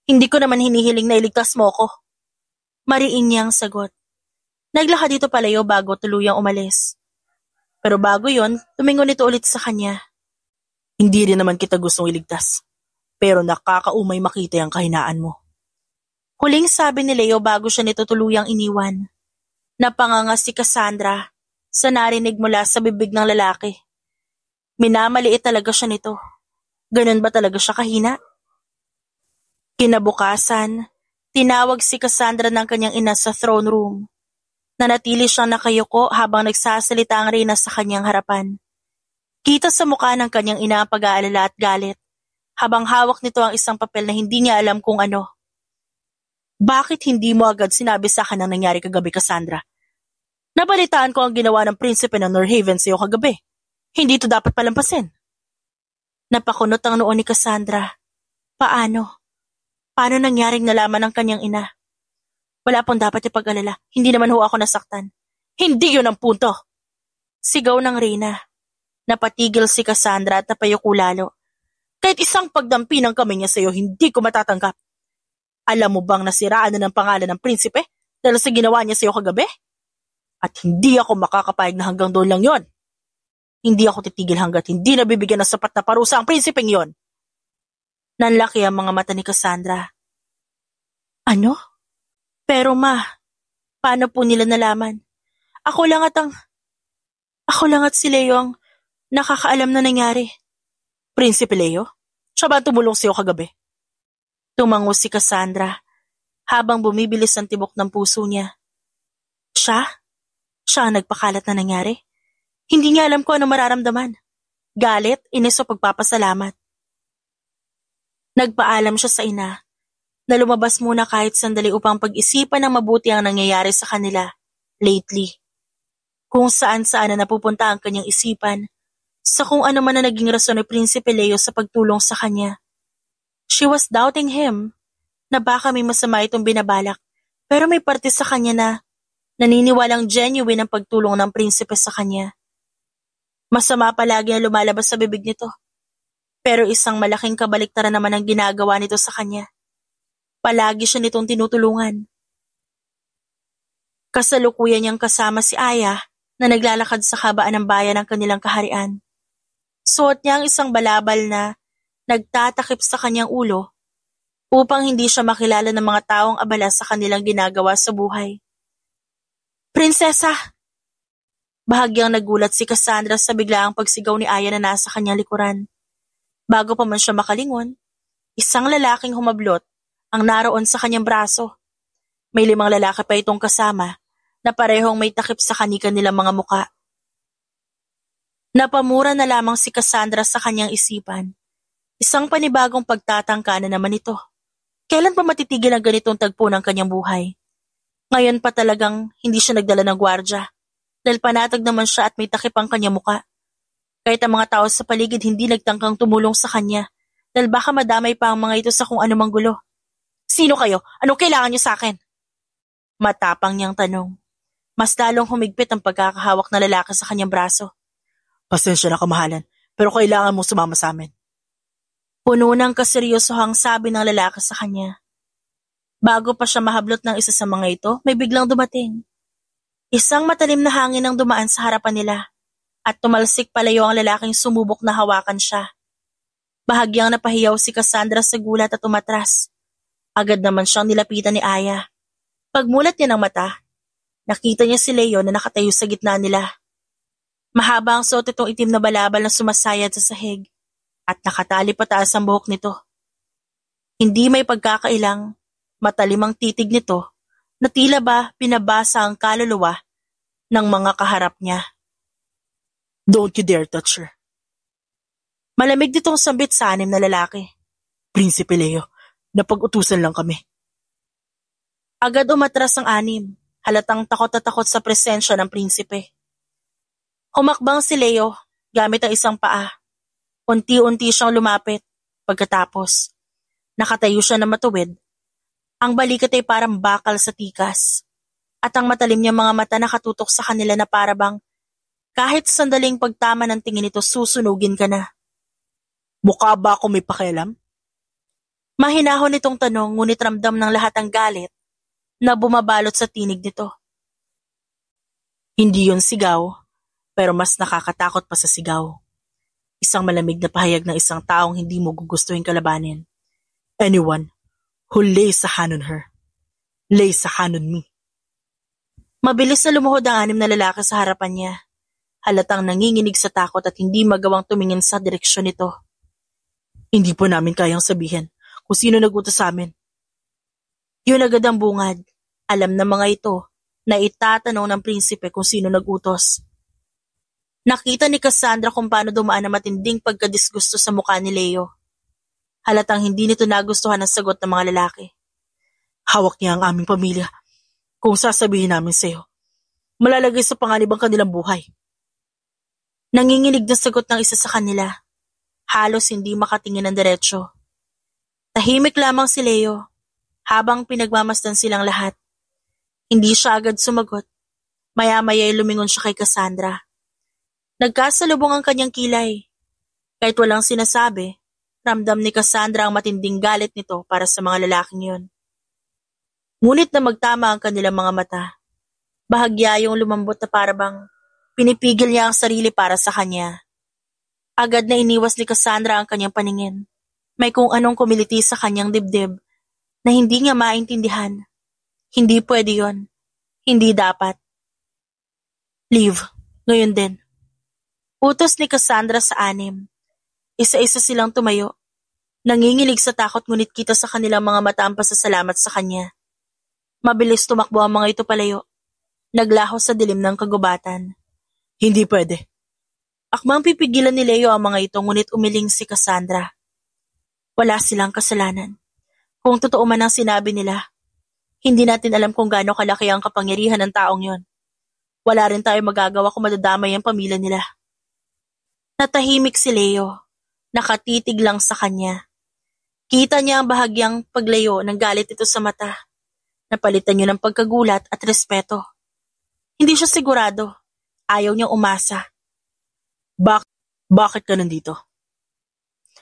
Speaker 1: Hindi ko naman hinihiling na iligtas mo ko. Mariin niyang sagot. Naglakad dito palayo bago tuluyang umalis. Pero bago yon, tumingon ito ulit sa kanya.
Speaker 2: Hindi rin naman kita gustong iligtas. Pero nakakaumay makita ang kahinaan mo.
Speaker 1: Huling sabi ni Leo bago siya nito tuluyang iniwan. Napanganga si Cassandra sa narinig mula sa bibig ng lalaki. Minamaliit talaga siya nito. Ganun ba talaga siya kahina? Kinabukasan, tinawag si Cassandra ng kanyang ina sa throne room. Nanatili siyang nakayuko habang nagsasalita ang reyna sa kanyang harapan. Kita sa mukha ng kanyang ina ang pag-aalala at galit, habang hawak nito ang isang papel na hindi niya alam kung ano. Bakit hindi mo agad sinabi sa akin ang nangyari kagabi, Cassandra? Nabalitaan ko ang ginawa ng prinsipe ng Norhaven sa iyo kagabi. Hindi ito dapat palampasin. Napakunot ang noo ni Cassandra. Paano? Paano nangyaring nalaman ng kanyang ina? Wala pong dapat ipag-alala. Hindi naman ho ako nasaktan. Hindi yun ang punto. Sigaw ng reyna. Napatigil si Cassandra at napayuko lalo. Kahit isang pagdampi ng kamay niya sa iyo, hindi ko matatanggap. Alam mo bang nasiraan na ng pangalan ng prinsipe dahil sa ginawa niya sa iyo kagabi? At hindi ako makakapayag na hanggang doon lang yon. Hindi ako titigil hanggat hindi nabibigyan ng sapat na parusa ang prinsipeng yon. Nanlaki ang mga mata ni Cassandra. Ano? Pero ma, paano po nila nalaman? Ako lang at si Leo ang nakakaalam na nangyari. Prinsipe Leo? Siya ba tumulong sa iyo kagabi? Tumango si Cassandra habang bumibilis ang tibok ng puso niya. Siya? Siya ang nagpakalat na nangyari? Hindi niya alam kung ano mararamdaman. Galit, inis o pagpapasalamat. Nagpaalam siya sa ina na lumabas muna kahit sandali upang pag-isipan ng mabuti ang nangyayari sa kanila lately. Kung saan-saan na napupunta ang kanyang isipan sa kung ano man na naging rason ni Prinsipe Leo sa pagtulong sa kanya. She was doubting him na baka may masama itong binabalak pero may parte sa kanya na naniniwalang genuine ang pagtulong ng prinsipe sa kanya. Masama palagi ang lumalabas sa bibig nito. Pero isang malaking kabaliktaran naman ang ginagawa nito sa kanya. Palagi siya nitong tinutulungan. Kasalukuyan niyang kasama si Aya na naglalakad sa kabaan ng bayan ng kanilang kaharian. Suot niya ang isang balabal na nagtatakip sa kanyang ulo upang hindi siya makilala ng mga taong abala sa kanilang ginagawa sa buhay. Prinsesa! Bahagyang nagulat si Cassandra sa biglaang pagsigaw ni Aya na nasa kanyang likuran. Bago pa man siya makalingon, isang lalaking humablot ang naroon sa kanyang braso. May 5 lalaki pa itong kasama na parehong may takip sa kanilang mga muka. Napamura na lamang si Cassandra sa kanyang isipan. Isang panibagong pagtatangka na naman ito. Kailan pa matitigil ang ganitong tagpo ng kanyang buhay? Ngayon pa talagang hindi siya nagdala ng gwardya dahil panatag naman siya at may takip ang kanyang muka. Kahit ang mga tao sa paligid hindi nagtangkang tumulong sa kanya dahil baka madamay pa ang mga ito sa kung anumang gulo. Sino kayo? Anong kailangan niyo sa akin? Matapang niyang tanong. Mas lalong humigpit ang pagkakahawak na lalaki sa kanyang braso.
Speaker 2: Pasensya na kamahalan, pero kailangan mong sumama sa amin.
Speaker 1: Puno ng kaseryosohang sabi ng lalaki sa kanya. Bago pa siya mahablot ng isa sa mga ito, may biglang dumating. Isang matalim na hangin ang dumaan sa harapan nila at tumalsik palayo ang lalaking sumubok na hawakan siya. Bahagyang napahiyaw si Cassandra sa gulat at umatras. Agad naman siyang nilapitan ni Aya. Pagmulat niya ng mata, nakita niya si Leo na nakatayo sa gitna nila. Mahaba ang suot itong itim na balabal na sumasayad sa sahig at nakatali pataas ang buhok nito. Hindi may pagkakailang, matalim ang titig nito na tila ba pinabasa ang kaluluwa ng mga kaharap niya.
Speaker 2: Don't you dare touch her.
Speaker 1: Malamig ditong sambit sa anim na lalaki.
Speaker 2: Prinsipe Leo, napag-utusan lang kami.
Speaker 1: Agad umatras ang anim, halatang takot na takot sa presensya ng prinsipe. Humakbang si Leo gamit ang isang paa. Unti-unti siyang lumapit. Pagkatapos, nakatayo siya na matuwid. Ang balikat ay parang bakal sa tikas. At ang matalim niyang mga mata nakatutok sa kanila na parabang kahit sandaling pagtama ng tingin nito susunugin ka na.
Speaker 2: Mukha ba ako may pakialam?
Speaker 1: Mahinahon itong tanong ngunit ramdam ng lahat ang galit na bumabalot sa tinig nito.
Speaker 2: Hindi yun sigaw, pero mas nakakatakot pa sa sigaw. Isang malamig na pahayag ng isang taong hindi mo gugustuhin kalabanin. Anyone who lays a hand on her, lays a hand on me.
Speaker 1: Mabilis na lumuhod ang anim na lalaki sa harapan niya. Halatang nanginginig sa takot at hindi magawang tumingin sa direksyon nito.
Speaker 2: Hindi po namin kayang sabihin kung sino nagutos sa amin.
Speaker 1: Yun agad ang bungad. Alam ng mga ito na itatanong ng prinsipe kung sino nagutos. Nakita ni Cassandra kung paano dumaan ang matinding pagkadisgusto sa mukha ni Leo. Halatang hindi nito nagustuhan ang sagot ng mga lalaki.
Speaker 2: Hawak niya ang aming pamilya. Kung sasabihin namin sa'yo, malalagay sa panganib ang kanilang buhay.
Speaker 1: Nanginginig na sagot ng isa sa kanila. Halos hindi makatingin ng diretsyo. Tahimik lamang si Leo habang pinagmamasdan silang lahat. Hindi siya agad sumagot. Maya-maya ay lumingon siya kay Cassandra. Nagkasalubong ang kanyang kilay. Kahit walang sinasabi, ramdam ni Cassandra ang matinding galit nito para sa mga lalaking yun. Ngunit na magtama ang kanilang mga mata, bahagya yung lumambot na parabang pinipigil niya ang sarili para sa kanya. Agad na iniwas ni Cassandra ang kanyang paningin. May kung anong kumiliti sa kanyang dibdib na hindi niya maintindihan. Hindi pwede yon. Hindi dapat. Leave. Ngayon din. Utos ni Cassandra sa anim. Isa-isa silang tumayo. Nanginginig sa takot ngunit kita sa kanilang mga mata ang pasasalamat sa kanya. Mabilis tumakbo ang mga ito palayo. Naglaho sa dilim ng kagubatan.
Speaker 2: Hindi pwede.
Speaker 1: Akmang pipigilan ni Leo ang mga ito ngunit umiling si Cassandra. Wala silang kasalanan. Kung totoo man ang sinabi nila, hindi natin alam kung gaano kalaki ang kapangyarihan ng taong yon. Wala rin tayo magagawa kung madadamay ang pamilya nila. Natahimik si Leo. Nakatitig lang sa kanya. Kita niya ang bahagyang paglayo ng galit ito sa mata. Napalitan niyo ng pagkagulat at respeto. Hindi siya sigurado. Ayaw niyang umasa.
Speaker 2: Bakit ka nandito?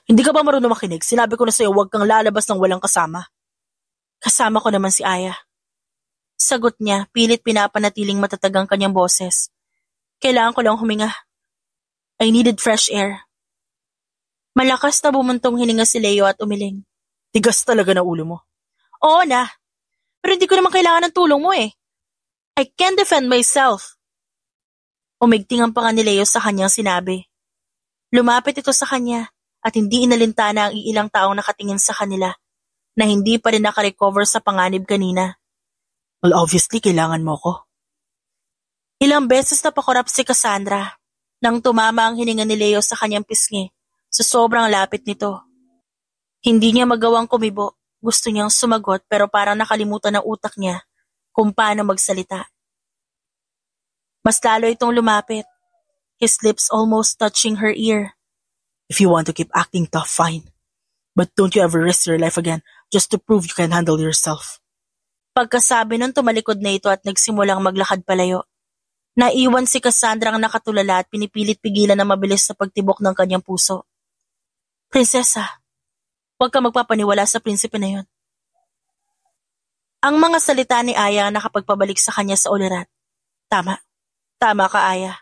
Speaker 2: Hindi ka ba marunong makinig? Sinabi ko na sa'yo huwag kang lalabas ng walang kasama.
Speaker 1: Kasama ko naman si Aya. Sagot niya, pilit pinapanatiling matatag ang kanyang boses. Kailangan ko lang huminga. I needed fresh air. Malakas na bumuntong hininga si Leo at umiling.
Speaker 2: Tigas talaga na ulo mo.
Speaker 1: Oo na. Pero hindi ko naman kailangan ng tulong mo eh. I can defend myself. Umigting ang panga ni Leo sa kanyang sinabi. Lumapit ito sa kanya at hindi inalintana ang iilang taong nakatingin sa kanila na hindi pa rin nakarecover sa panganib kanina.
Speaker 2: Well, obviously, kailangan mo ko.
Speaker 1: Ilang beses na pakorap si Cassandra nang tumama ang hininga ni Leo sa kanyang pisngi sa sobrang lapit nito. Hindi niya magawang kumibo. Gusto niyang sumagot pero parang nakalimutan ng utak niya kung paano magsalita. Mas lalo itong lumapit, his lips almost touching her ear.
Speaker 2: If you want to keep acting tough, fine. But don't you ever risk your life again just to prove you can handle yourself.
Speaker 1: Pagkasabi nun tumalikod na ito at nagsimulang maglakad palayo. Naiwan si Cassandra ang nakatulala at pinipilit pigilan na mabilis sa pagtibok ng kanyang puso. Prinsesa, huwag ka magpapaniwala sa prinsipe na yun. Ang mga salita ni Aya ang nakapagpabalik sa kanya sa ulirat. Tama ka, Aya.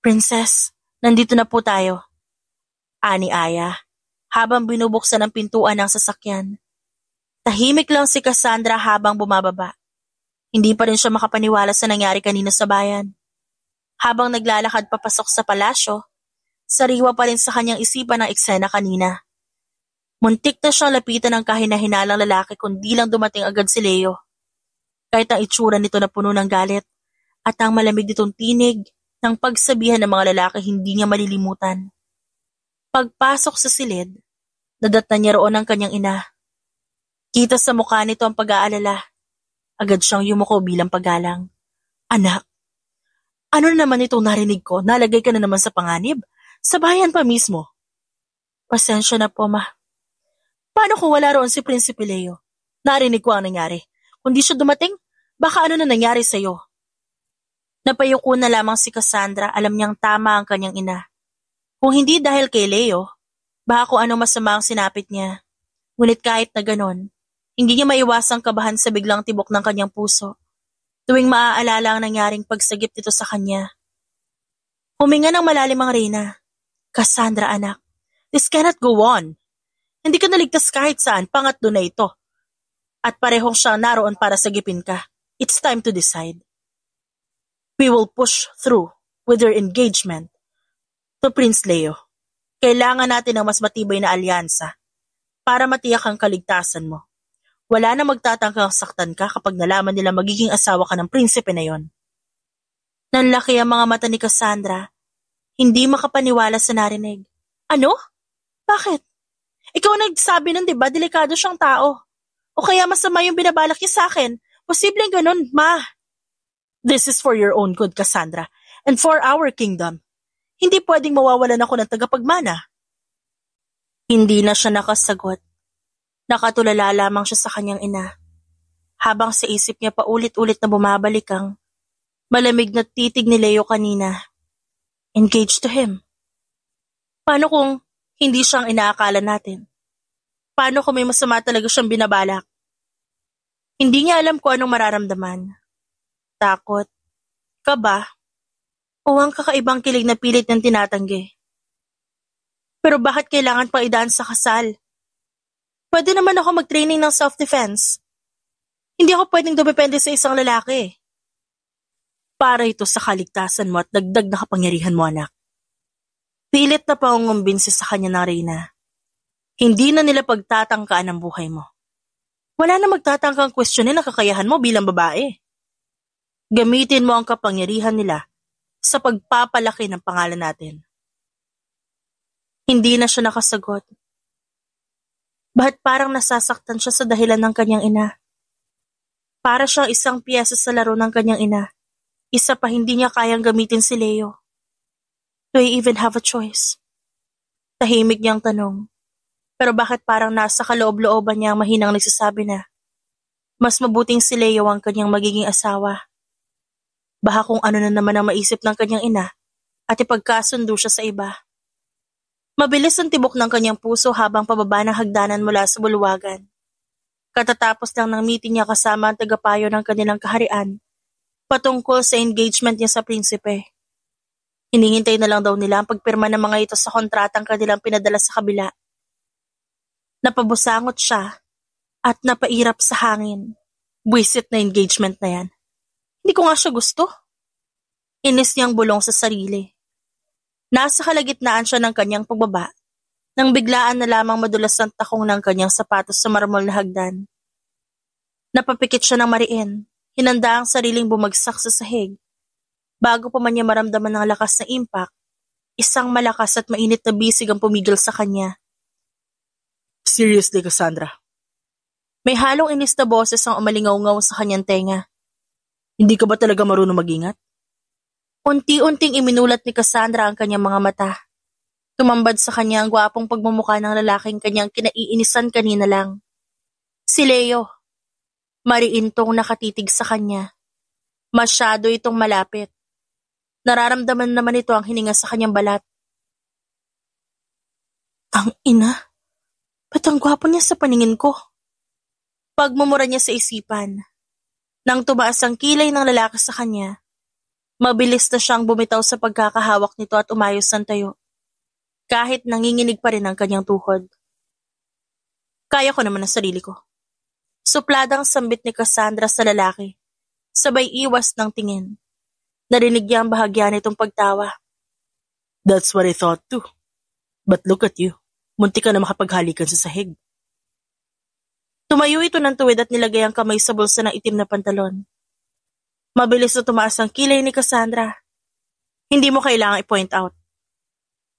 Speaker 1: Princess, nandito na po tayo. Ani Aya, habang binubuksan ang pintuan ng sasakyan. Tahimik lang si Cassandra habang bumababa. Hindi pa rin siya makapaniwala sa nangyari kanina sa bayan. Habang naglalakad papasok sa palasyo, sariwa pa rin sa kanyang isipan ang eksena kanina. Muntik na siyang lapitan ng kahinahinalang lalaki kundi lang dumating agad si Leo. Kahit ang itsura nito na puno ng galit at ang malamig nitong tinig ng pagsabihan ng mga lalaki hindi niya malilimutan. Pagpasok sa silid, nadatnan niya roon ang kanyang ina. Kita sa mukha nito ang pag-aalala. Agad siyang yumuko bilang paggalang. Anak, ano na naman itong narinig ko? Nalagay ka na naman sa panganib? Sa bayan pa mismo. Pasensya na po, ma. Paano kung wala roon si Prinsipe Leo? Narinig ko ang nangyari. Kung di siya dumating, baka ano na nangyari sa'yo? Napayuko na lamang si Cassandra, alam niyang tama ang kanyang ina. Kung hindi dahil kay Leo, baka kung ano masama ang sinapit niya. Ngunit kahit na ganon, hindi niya maiwasang kabahan sa biglang tibok ng kanyang puso, tuwing maaalala ang nangyaring pagsagip nito sa kanya. Huminga ng malalim ang Reyna. Cassandra, anak, this cannot go on. Hindi ka naligtas kahit saan, pangatlo na ito. At parehong siyang naroon para sagipin ka. It's time to decide. We will push through with your engagement to Prince Leo. Kailangan natin ng mas matibay na alyansa para matiyak ang kaligtasan mo. Wala na magtatangkang saktan ka kapag nalaman nila magiging asawa ka ng prinsipe na yon. Nanlaki ang mga mata ni Cassandra. Hindi makapaniwala sa narinig. Ano? Bakit? Ikaw ang nagsabi nun, diba? Delikado siyang tao. O kaya masama yung binabalak niya sa akin. Posibleng ganun, ma. This is for your own good, Cassandra. And for our kingdom. Hindi pwedeng mawawalan ako ng tagapagmana. Hindi na siya nakasagot. Nakatulala lamang siya sa kanyang ina. Habang sa isip niya paulit-ulit na bumabalik ang malamig na titig ni Leo kanina. Engaged to him. Paano kung hindi siyang inaakala natin? Paano kung may masama talaga siyang binabalak? Hindi niya alam kung anong mararamdaman. Takot, kaba, o ang kakaibang kilig na pilit niyang tinatanggi. Pero bakit kailangan pang idaan sa kasal? Pwede naman ako mag-training ng self-defense. Hindi ako pwedeng dumepende sa isang lalaki. Para ito sa kaligtasan mo at dagdag na kapangyarihan mo, anak. Pilit na pangungumbinsi sa kanya ng Reyna. Hindi na nila pagtatangkaan ang buhay mo. Wala na magtatangkang questionin ang kakayahan mo bilang babae. Gamitin mo ang kapangyarihan nila sa pagpapalaki ng pangalan natin. Hindi na siya nakasagot. Ba't parang nasasaktan siya sa dahilan ng kanyang ina? Para siyang isang piyesa sa laro ng kanyang ina. Isa pa hindi niya kayang gamitin si Leo. Do I even have a choice? Tahimik niyang tanong. Pero bakit parang nasa kaloob-looban niya ang mahinang nagsasabi na mas mabuting si Leo ang kanyang magiging asawa. Baka kung ano na naman ang maisip ng kanyang ina at ipagkasundo siya sa iba. Mabilis ang tibok ng kanyang puso habang pababa ng hagdanan mula sa bulwagan. Katatapos lang ng meeting niya kasama ang tagapayo ng kanilang kaharian patungkol sa engagement niya sa prinsipe. Hinihintay na lang daw nila ang pagpirma ng mga ito sa kontratang kanilang pinadala sa kabila. Napabusangot siya at napairap sa hangin. Buwisit na engagement na yan. Hindi ko nga siya gusto. Inis niyang bulong sa sarili. Nasa kalagitnaan siya ng kanyang pagbaba nang biglaan na lamang madulas ang takong ng kanyang sapatos sa marmol na hagdan. Napapikit siya ng mariin, hinanda ang sariling bumagsak sa sahig. Bago pa man niya maramdaman ng lakas na impact, isang malakas at mainit na bisig ang pumigil sa kanya.
Speaker 2: Seriously, Cassandra?
Speaker 1: May halong inis na boses ang umalingaw-ngaw sa kanyang tenga.
Speaker 2: Hindi ka ba talaga marunong mag-ingat?
Speaker 1: Unti-unting iminulat ni Cassandra ang kanyang mga mata. Tumambad sa kanya ang gwapong pagmumukha ng lalaking kanyang kinaiinisan kanina lang. Si Leo, mariintong nakatitig sa kanya. Masyado itong malapit. Nararamdaman naman ito ang hininga sa kanyang balat. Ang ina, ba't ang gwapo niya sa paningin ko? Pagmumura niya sa isipan. Nang tumaas ang kilay ng lalaki sa kanya, mabilis na siyang bumitaw sa pagkakahawak nito at umayos ng tayo. Kahit nanginginig pa rin ang kanyang tuhod. Kaya ko naman ang sarili ko. Supladang sambit ni Cassandra sa lalaki, sabay iwas ng tingin. Narinig niya ang bahagya nitong pagtawa.
Speaker 2: That's what I thought too. But look at you. Munti ka na makapaghalikan sa sahig.
Speaker 1: Tumayo ito ng tuwid at nilagay ang kamay sa bulsa ng itim na pantalon. Mabilis na tumaas ang kilay ni Cassandra. Hindi mo kailangang i-point out.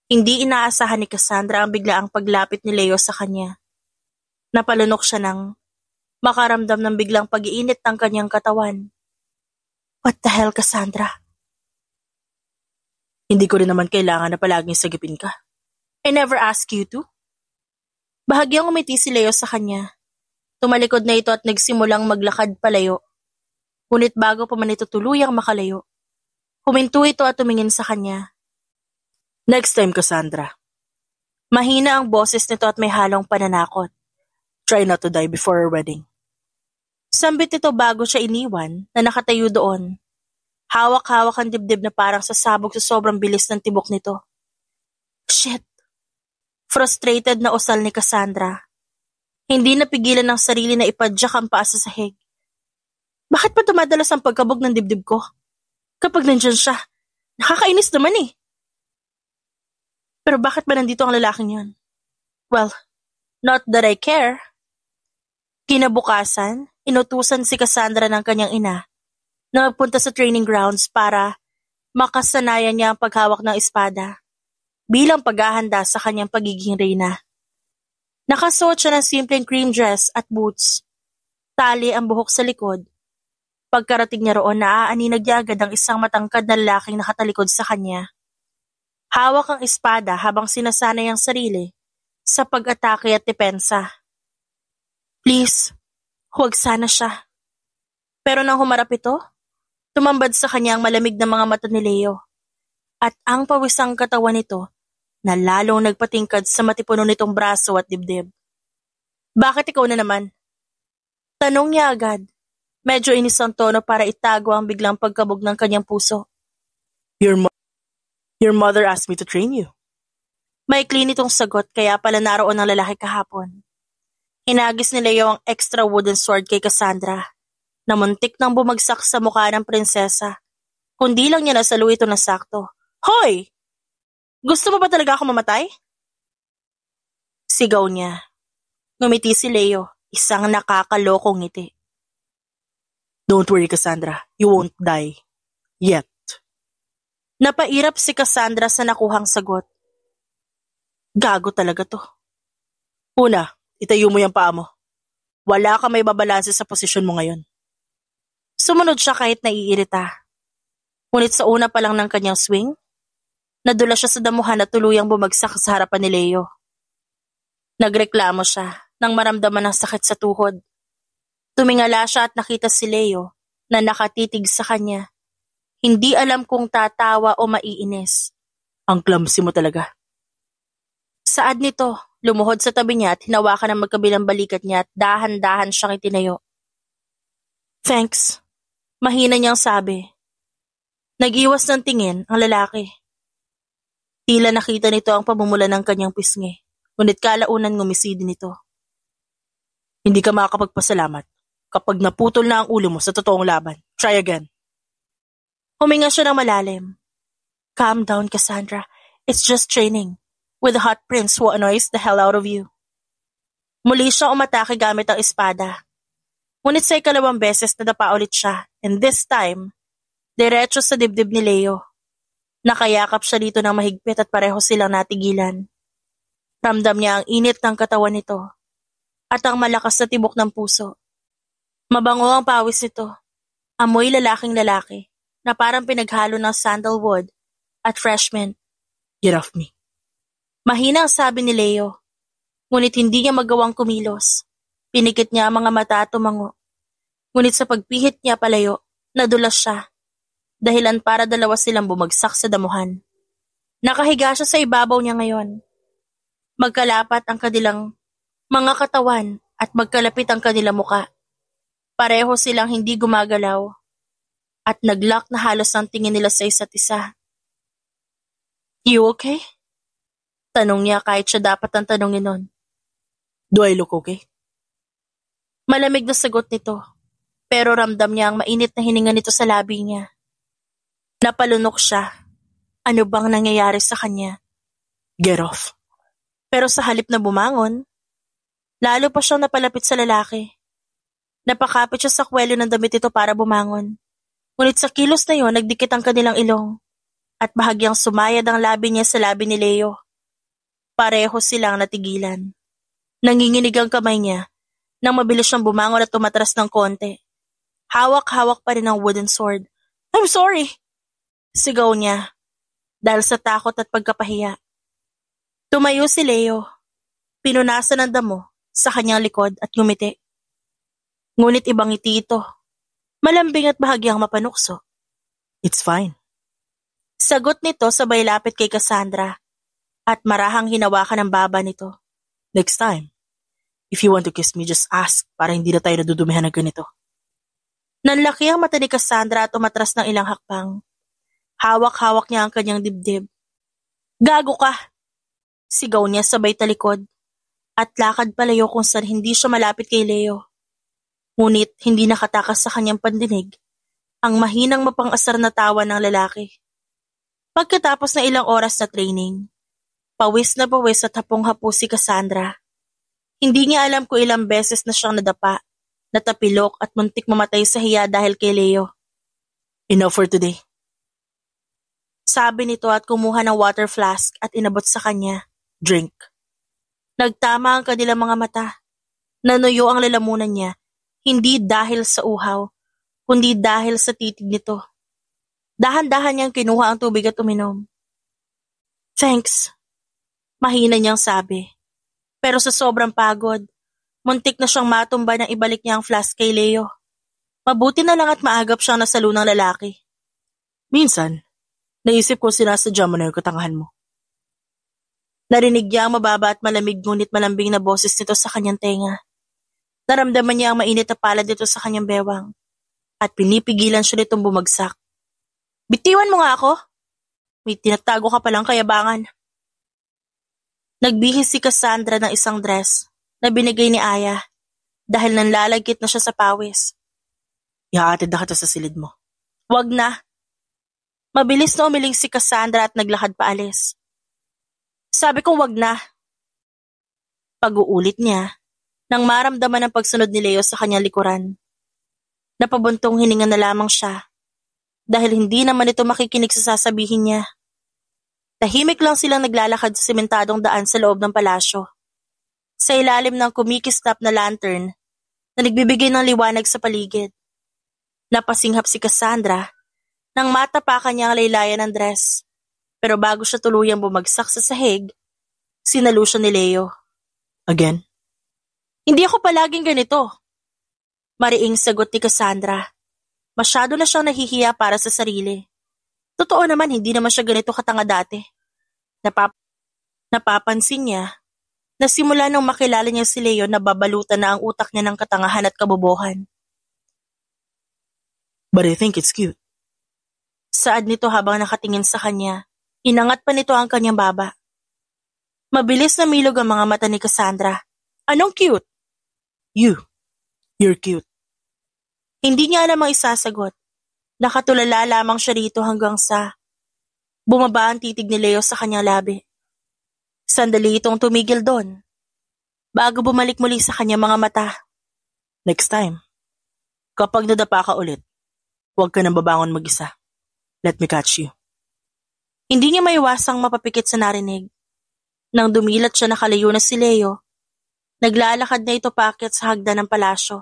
Speaker 1: Hindi inaasahan ni Cassandra ang biglaang paglapit ni Leo sa kanya. Napalunok siya nang makaramdam ng biglang pag-iinit ng kanyang katawan. What the hell, Cassandra?
Speaker 2: Hindi ko rin naman kailangan na palaging sagipin ka.
Speaker 1: I never asked you to. Bahagyang umiti si Leo sa kanya. Tumalikod na ito at nagsimulang maglakad palayo. Ngunit bago pa man ito tuluyang makalayo, huminto ito at tumingin sa kanya.
Speaker 2: Next time, Cassandra.
Speaker 1: Mahina ang boses nito at may halong pananakot.
Speaker 2: Try not to die before our wedding.
Speaker 1: Sambit ito bago siya iniwan na nakatayo doon. Hawak-hawak ang dibdib na parang sasabog sa sobrang bilis ng tibok nito. Shit! Frustrated na usal ni Cassandra. Hindi napigilan ng sarili na ipadyak ang paa sa sahig. Bakit pa dumadalas ang pagkabog ng dibdib ko? Kapag nandyan siya, nakakainis naman eh. Pero bakit ba nandito ang lalaking yun? Well, not that I care. Kinabukasan, inutusan si Cassandra ng kanyang ina na magpunta sa training grounds para makasanayan niya ang paghawak ng espada bilang paghahanda sa kanyang pagiging reyna. Nakasuot siya ng simpleng cream dress at boots. Tali ang buhok sa likod. Pagkarating niya roon, naaaninag niya agad ang isang matangkad na lalaking nakatalikod sa kanya. Hawak ang espada habang sinasanay ang sarili sa pag-atake at depensa. Please, huwag sana siya. Pero nang humarap ito, tumambad sa kanya ang malamig na mga mata ni Leo. At ang pawisang katawan nito na lalong nagpatingkad sa matipuno nitong braso at dibdib. Bakit ikaw na naman? Tanong niya agad. Medyo inis ang tono para itago ang biglang pagkabog ng kanyang puso.
Speaker 2: Your mother asked me to train you.
Speaker 1: Maikli nitong sagot kaya pala naroon ang lalaki kahapon. Hinagis ni Leo ang extra wooden sword kay Cassandra na muntik nang bumagsak sa mukha ng prinsesa. Kundi lang niya nasalo ito na sakto. Hoy! Gusto mo ba talaga ako mamatay? Sigaw niya. Ngumiti si Leo, isang nakakalokong ngiti.
Speaker 2: Don't worry, Cassandra. You won't die. Yet.
Speaker 1: Napairap si Cassandra sa nakuhang sagot. Gago talaga to.
Speaker 2: Una, itayo mo yung paa mo. Wala ka may babalanse sa posisyon mo ngayon.
Speaker 1: Sumunod siya kahit naiirita. Ngunit sa una pa lang ng kanyang swing, nadula siya sa damuhan at tuluyang bumagsak sa harapan ni Leo. Nagreklamo siya nang maramdaman ng sakit sa tuhod. Tumingala siya at nakita si Leo na nakatitig sa kanya. Hindi alam kung tatawa o maiinis.
Speaker 2: Ang clumsy mo talaga.
Speaker 1: Saad nito, lumuhod sa tabi niya at hinawakan ang magkabilang balikat niya at dahan-dahan siyang itinayo. Thanks, mahina niyang sabi. Nag-iwas ng tingin ang lalaki. Tila nakita nito ang pamumula ng kanyang pisngi, ngunit kalaunan ngumisi din ito.
Speaker 2: Hindi ka makakapagpasalamat kapag naputol na ang ulo mo sa totoong laban. Try again.
Speaker 1: Huminga siya ng malalim. Calm down, Cassandra. It's just training with the hot prince who annoys the hell out of you. Muli siya umatake gamit ang espada. Ngunit sa ikalawang beses nadapa ulit siya, and this time, diretso sa dibdib ni Leo. Nakayakap siya dito ng mahigpit at pareho silang natigilan. Ramdam niya ang init ng katawan nito at ang malakas na tibok ng puso. Mabango ang pawis nito. Amoy lalaking lalaki na parang pinaghalo ng sandalwood at fresh mint.
Speaker 2: Get off me.
Speaker 1: Mahina ang sabi ni Leo, ngunit hindi niya magawang kumilos. Pinikit niya ang mga mata at tumango. Ngunit sa pagpihit niya palayo, nadulas siya. Dahilan para dalawa silang bumagsak sa damuhan. Nakahiga siya sa ibabaw niya ngayon. Magkalapat ang kanilang mga katawan at magkalapit ang kanilang muka. Pareho silang hindi gumagalaw at naglock na halos ang tingin nila sa isa't isa. You okay? Tanong niya kahit siya dapat ang tanongin nun.
Speaker 2: Do I look okay?
Speaker 1: Malamig na sagot nito, pero ramdam niya ang mainit na hininga nito sa labi niya. Napalunok siya. Ano bang nangyayari sa kanya?
Speaker 2: Get off.
Speaker 1: Pero sa halip na bumangon, lalo pa siyang napalapit sa lalaki. Napakapit siya sa kwelyo ng damit nito para bumangon. Ngunit sa kilos na yon, nagdikit ang kanilang ilong at bahagyang sumayad ang labi niya sa labi ni Leo. Pareho silang natigilan. Nanginginig ang kamay niya nang mabilis siyang bumangon at tumatras ng konti. Hawak-hawak pa rin ang wooden sword. I'm sorry! Sigaw niya dahil sa takot at pagkapahiya. Tumayo si Leo. Pinunasan ng damo sa kanyang likod at ngumiti. Ngunit ibang ngiti ito. Malambing at bahagyang mapanukso.
Speaker 2: It's fine.
Speaker 1: Sagot nito sabay lapit kay Cassandra at marahang hinawakan ang baba nito.
Speaker 2: Next time, if you want to kiss me, just ask para hindi na tayo nadudumihan ng ganito.
Speaker 1: Nanlaki ang mata ni Cassandra at umatras ng ilang hakbang. Hawak-hawak niya ang kanyang dibdib. Gago ka! Sigaw niya sabay talikod at lakad palayo kung saan hindi siya malapit kay Leo. Ngunit hindi nakatakas sa kanyang pandinig ang mahinang mapang-asar na tawa ng lalaki. Pagkatapos ng ilang oras na training, pawis na pawis at hapong-hapo si Cassandra. Hindi niya alam kung ilang beses na siyang nadapa, natapilok at muntik mamatay sa hiya dahil kay Leo.
Speaker 2: Enough for today.
Speaker 1: Sabi nito at kumuha ng water flask at inabot sa kanya.
Speaker 2: Drink.
Speaker 1: Nagtama ang kanilang mga mata. Nanuyo ang lalamunan niya, hindi dahil sa uhaw, kundi dahil sa titig nito. Dahan-dahan niyang kinuha ang tubig at uminom. Thanks, mahina niyang sabi. Pero sa sobrang pagod, muntik na siyang matumba nang ibalik niya ang flask kay Leo. Mabuti na lang at maagap siyang nasalo ng lalaki.
Speaker 2: Minsan, naisip ko sinasadya mo na yung katangahan mo.
Speaker 1: Narinig niya ang mababa at malamig ngunit malambing na boses nito sa kanyang tenga. Naramdaman niya ang mainit na palad nito sa kanyang bewang at pinipigilan siya nitong bumagsak. Bitiwan mo nga ako? May tinatago ka palang kayabangan. Nagbihis si Cassandra ng isang dress na binigay ni Aya dahil nanlalagkit na siya sa pawis.
Speaker 2: Ihaatid na kita sa silid mo.
Speaker 1: Wag na. Mabilis na umiling si Cassandra at naglakad paalis. Sabi ko wag na. Pag-uulit niya nang maramdaman ang pagsunod ni Leo sa kanyang likuran. Napabuntong hininga na lamang siya dahil hindi naman ito makikinig sa sasabihin niya. Tahimik lang silang naglalakad sa sementadong daan sa loob ng palasyo. Sa ilalim ng kumikislap na lantern na nagbibigay ng liwanag sa paligid. Napasinghap si Cassandra nang matapakan niya ang laylayan ng dress. Pero bago siya tuluyang bumagsak sa sahig, sinalo siya ni Leo.
Speaker 2: Again?
Speaker 1: Hindi ako palaging ganito. Mariing sagot ni Cassandra. Masyado na siyang nahihiya para sa sarili. Totoo naman, hindi naman siya ganito katanga dati. Napapansin niya na simula nung makilala niya si Leo na babalutan na ang utak niya ng katangahan at kabobohan.
Speaker 2: But I think it's cute.
Speaker 1: Saad nito habang nakatingin sa kanya. Inangat pa nito ang kanyang baba. Mabilis na milog ang mga mata ni Cassandra. Anong cute?
Speaker 2: You're cute.
Speaker 1: Hindi niya alam ang isasagot. Nakatulala lamang siya rito hanggang sa bumaba ang titig ni Leo sa kanyang labi. Sandali itong tumigil doon. Bago bumalik muli sa kanyang mga mata.
Speaker 2: Next time, kapag nadapa ka ulit, huwag ka nang babangon mag-isa. Let me catch you.
Speaker 1: Hindi niya maiwasang mapapikit sa narinig. Nang dumilat siya nakalayo na si Leo, naglalakad na ito paakyat sa hagdan ng palasyo.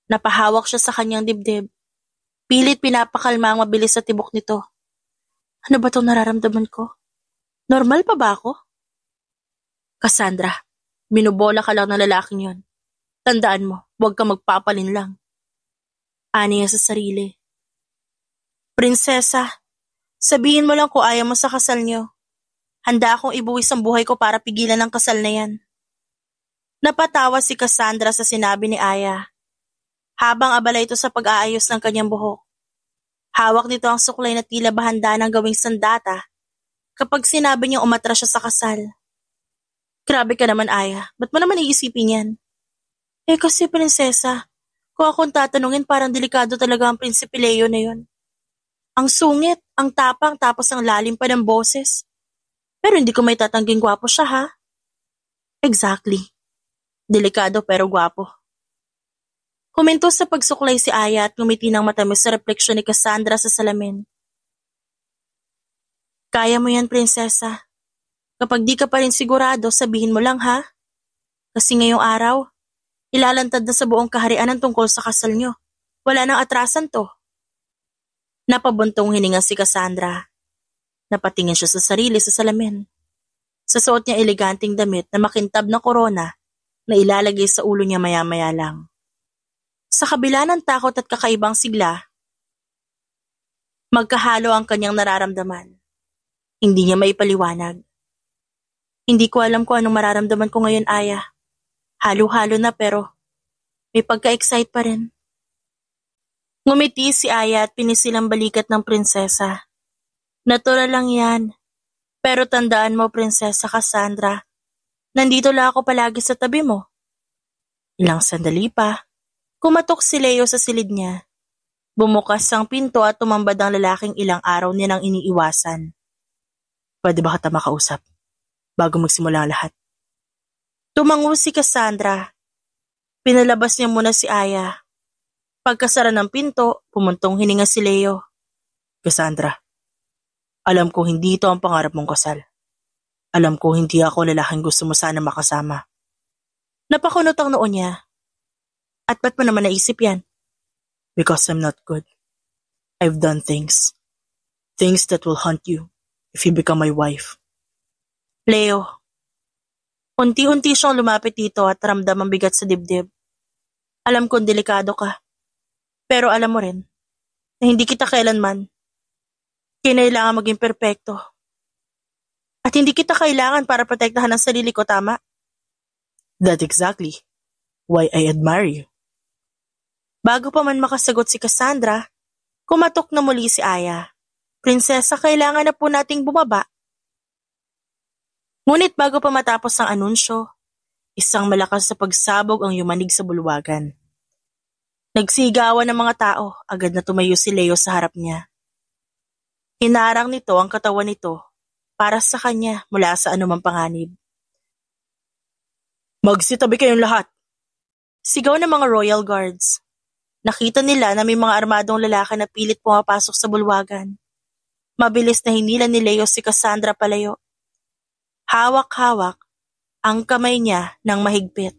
Speaker 1: Napahawak siya sa kanyang dibdib. Pilit pinapakalma ang mabilis sa tibok nito. Ano ba itong nararamdaman ko? Normal pa ba ako? Cassandra, binubola ka lang ng lalaking yon. Tandaan mo, huwag kang magpapalin lang. Ani niya sa sarili. Prinsesa, sabihin mo lang kung ayaw mo sa kasal niyo. Handa akong ibuwis ang buhay ko para pigilan ang kasal na yan. Napatawa si Cassandra sa sinabi ni Aya, habang abala ito sa pag-aayos ng kanyang buhok. Hawak nito ang suklay na tila bahanda ng gawing sandata kapag sinabi niyang umatras siya sa kasal. Grabe ka naman, Aya. Ba't mo naman iisipin yan? Kasi prinsesa, kung akong tatanungin parang delikado talaga ang Prinsipe Leo na yun. Ang sungit, ang tapang tapos ang lalim pa ng boses. Pero hindi ko may tatangging gwapo siya, ha? Exactly. Delikado pero gwapo. Huminto sa pagsuklay si Aya at ngumiti ng matamis sa refleksyon ni Cassandra sa salamin. Kaya mo yan, prinsesa. Kapag di ka pa rin sigurado, sabihin mo lang, ha? Kasi ngayong araw, ilalantad na sa buong kaharian ang tungkol sa kasal nyo. Wala nang atrasan to. Napabuntong hininga si Cassandra. Napatingin siya sa sarili sa salamin. Sa suot niya eleganting damit na makintab na korona na ilalagay sa ulo niya maya-maya lang. Sa kabila ng takot at kakaibang sigla, magkahalo ang kanyang nararamdaman. Hindi niya maipaliwanag. Hindi ko alam kung anong mararamdaman ko ngayon, Aya. Halo-halo na pero may pagka-excite pa rin. Ngumiti si Aya at pinisilang balikat ng prinsesa. Natural lang yan. Pero tandaan mo, Prinsesa Cassandra, nandito lang ako palagi sa tabi mo. Ilang sandali pa, kumatok si Leo sa silid niya. Bumukas ang pinto at tumambad ang lalaking ilang araw niya nang iniiwasan. Pwede ba kita makausap? Bago magsimula ang lahat. Tumango si Cassandra. Pinalabas niya muna si Aya. Pagkasara ng pinto, pumuntong hininga si Leo. Cassandra, alam ko hindi ito ang pangarap mong kasal. Alam ko hindi ako lalaking gusto mo sana makasama. Napakunot ang noo niya. At ba't mo naman naisip yan? Because I'm not good. I've done things. Things that will haunt you if you become my wife. Leo, unti-unti siyang lumapit dito at ramdam ang bigat sa dibdib. Alam kong delikado ka. Pero alam mo rin na hindi kita kailanman kinailangan maging perpekto. At hindi kita kailangan para protektahan ang sarili ko, tama? That's exactly why I admire you. Bago pa man makasagot si Cassandra, kumatok na muli si Aya. Prinsesa, kailangan na po nating bumaba. Ngunit bago pa matapos ang anunsyo, isang malakas sa pagsabog ang yumanig sa bulwagan. Nagsigawan ng mga tao, agad na tumayo si Leo sa harap niya. Hinarang nito ang katawan nito para sa kanya mula sa anumang panganib. Magsitabi kayong lahat! Sigaw ng mga royal guards. Nakita nila na may mga armadong lalaki na pilit pumapasok sa bulwagan. Mabilis na hinila ni Leo si Cassandra palayo. Hawak-hawak ang kamay niya ng mahigpit.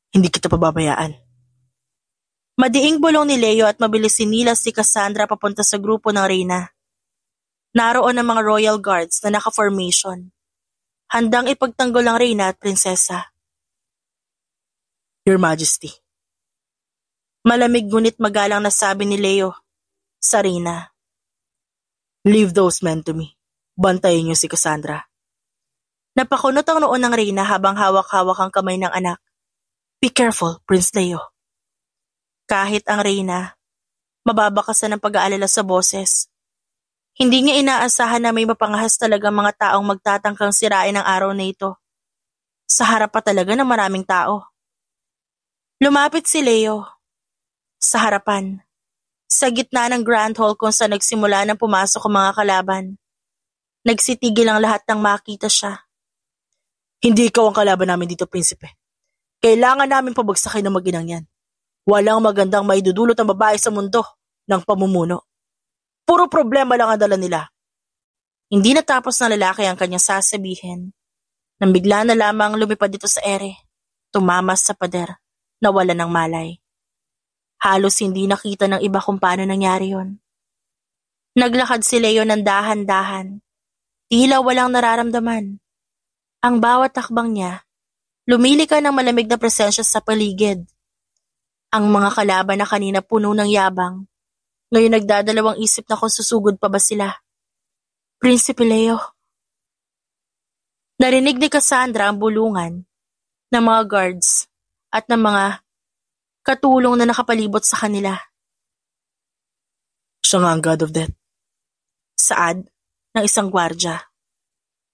Speaker 1: Hindi kita pababayaan. Madiing bulong ni Leo at mabilis sinila si Cassandra papunta sa grupo ng reyna. Naroon ang mga royal guards na naka-formation. Handang ipagtanggol ang reyna at prinsesa. Your Majesty. Malamig ngunit magalang na sabi ni Leo sa reyna. Leave those men to me. Bantayin niyo si Cassandra. Napakunot ang noon ng reyna habang hawak-hawak ang kamay ng anak. Be careful, Prince Leo. Kahit ang reyna, mababakasan ng pag-aalala sa boses. Hindi niya inaasahan na may mapangahas talagang mga taong magtatangkang sirain ang araw na ito. Sa harap pa talaga ng maraming tao. Lumapit si Leo. Sa harapan. Sa gitna ng Grand Hall kung saan nagsimula nang pumasok ang mga kalaban. Nagsitigil ang lahat nang makita siya. Hindi ikaw ang kalaban namin dito, Prinsipe. Kailangan namin pabagsakin ng mag-inang yan. Walang magandang maidudulot ang babae sa mundo ng pamumuno. Puro problema lang ang dala nila. Hindi natapos ng lalaki ang kanyang sasabihin. Nang bigla na lamang lumipad dito sa ere, tumamas sa pader, nawala ng malay. Halos hindi nakita ng iba kung paano nangyari yon. Naglakad si Leo ng dahan-dahan. Tila walang nararamdaman. Ang bawat takbang niya, Lumili ka ng malamig na presensya sa paligid. Ang mga kalaban na kanina puno ng yabang, ngayon nagdadalawang isip na kung susugod pa ba sila. Prinsipe Leo. Narinig ni Cassandra ang bulungan ng mga guards at ng mga katulong na nakapalibot sa kanila.
Speaker 2: Siya nga ang God of Death.
Speaker 1: Saad ng isang gwardya.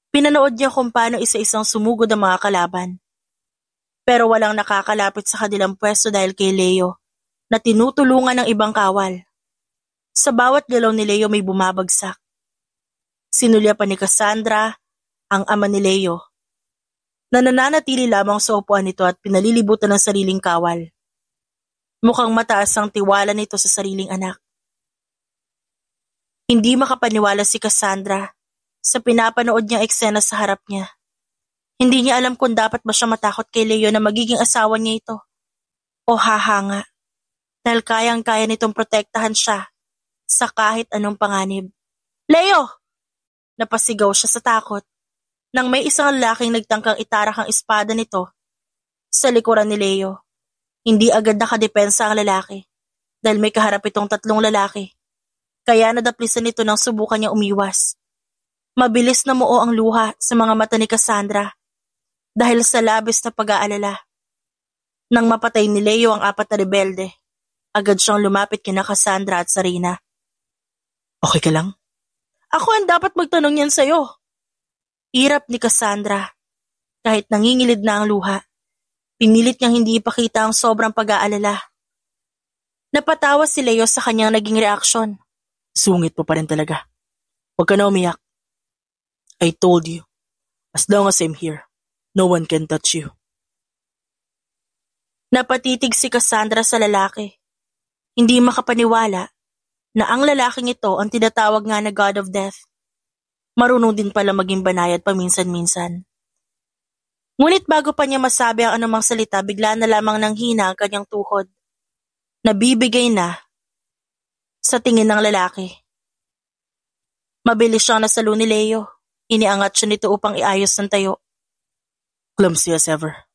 Speaker 1: Pinanood niya kung paano isa-isang sumugod ang mga kalaban. Pero walang nakakalapit sa kanilang pwesto dahil kay Leo na tinutulungan ng ibang kawal. Sa bawat galaw ni Leo may bumabagsak. Sinulya pa ni Cassandra ang ama ni Leo na nananatili lamang sa upuan nito at pinalilibutan ng sariling kawal. Mukhang mataas ang tiwala nito sa sariling anak. Hindi makapaniwala si Cassandra sa pinapanood niyang eksena sa harap niya. Hindi niya alam kung dapat ba siya matakot kay Leo na magiging asawa niya ito o hahanga dahil kayang-kaya nitong protektahan siya sa kahit anong panganib. Leo! Napasigaw siya sa takot nang may isang lalaking nagtangkang itarak ang espada nito sa likuran ni Leo. Hindi agad nakadepensa ang lalaki dahil may kaharap itong tatlong lalaki. Kaya nadaplisan nito nang subukan niya umiwas. Mabilis na muo ang luha sa mga mata ni Cassandra dahil sa labis na pag-aalala. Nang mapatay ni Leo ang apat na rebelde, agad siyang lumapit kina Cassandra at Sarina.
Speaker 2: Okay ka lang?
Speaker 1: Ako ang dapat magtanong yan sa'yo. Hirap ni Cassandra. Kahit nangingilid na ang luha, pinilit niyang hindi ipakita ang sobrang pag-aalala. Napatawa si Leo sa kanyang naging reaksyon.
Speaker 2: Sungit mo pa rin talaga. Huwag ka na umiyak. I told you, as long as I'm here, no one can touch you.
Speaker 1: Napatitig si Cassandra sa lalaki. Hindi makapaniwala na ang lalaking ito ang tinatawag nga na God of Death. Marunong din pala maging banayad paminsan-minsan. Ngunit bago pa niya masabi ang anumang salita, bigla na lamang nang hina ang kanyang tuhod. Nabibigay na sa tingin ng lalaki. Mabilis siyang nasalo ni Leo. Iniangat siya nito upang iayos ng tayo.
Speaker 2: Clumsy as ever.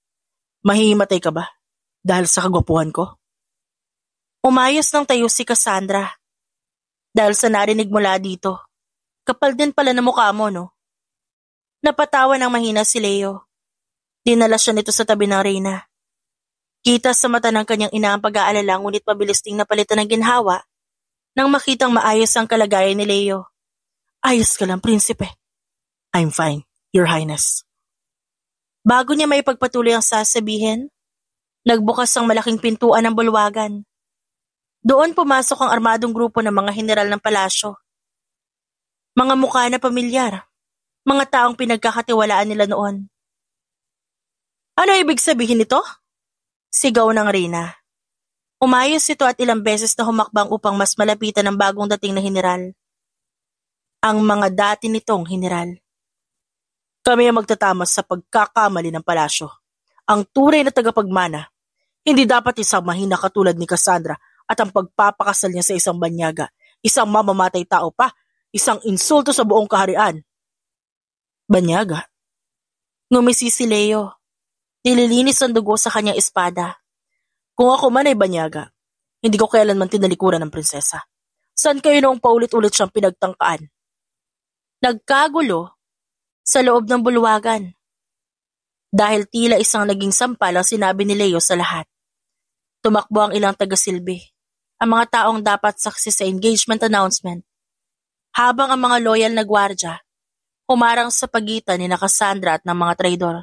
Speaker 2: Mahihimatay ka ba dahil sa kagwapuhan ko?
Speaker 1: Umayos ng tayo si Cassandra. Dahil sa narinig mula dito, kapal din pala na mukha mo, no? Napatawa ng mahina si Leo. Dinala siya nito sa tabi ng Reyna. Kita sa mata ng kanyang ina ang pag-aalala, ngunit mabilis ding napalitan ng ginhawa nang makitang maayos ang kalagayan ni Leo. Ayos ka lang, prinsipe.
Speaker 2: I'm fine, Your Highness.
Speaker 1: Bago niya may pagpatuloy ang sasabihin, nagbukas ang malaking pintuan ng bulwagan. Doon pumasok ang armadong grupo ng mga heneral ng palasyo. Mga mukha na pamilyar, mga taong pinagkakatiwalaan nila noon. Ano ibig sabihin nito? Sigaw ng Reyna. Umayos ito at ilang beses na humakbang upang mas malapitan ang bagong dating na heneral. Ang mga dati nitong heneral.
Speaker 2: Kami ang magtatamas sa pagkakamali ng palasyo. Ang tunay na tagapagmana, hindi dapat isang mahina katulad ni Cassandra at ang pagpapakasal niya sa isang banyaga, isang mamamatay tao pa, isang insulto sa buong kaharian.
Speaker 1: Banyaga? Ngumisi si Leo. Nililinis ang dugo sa kanyang espada.
Speaker 2: Kung ako man ay banyaga, hindi ko kailanman tinalikuran ng prinsesa. Saan kayo noong paulit-ulit siyang pinagtangkaan?
Speaker 1: Nagkagulo sa loob ng bulwagan. Dahil tila isang naging sampal ang sinabi ni Leo sa lahat. Tumakbo ang ilang taga-silbi, ang mga taong dapat saksi sa engagement announcement, habang ang mga loyal na gwardya humarang sa pagitan ni Cassandra at ng mga traidor.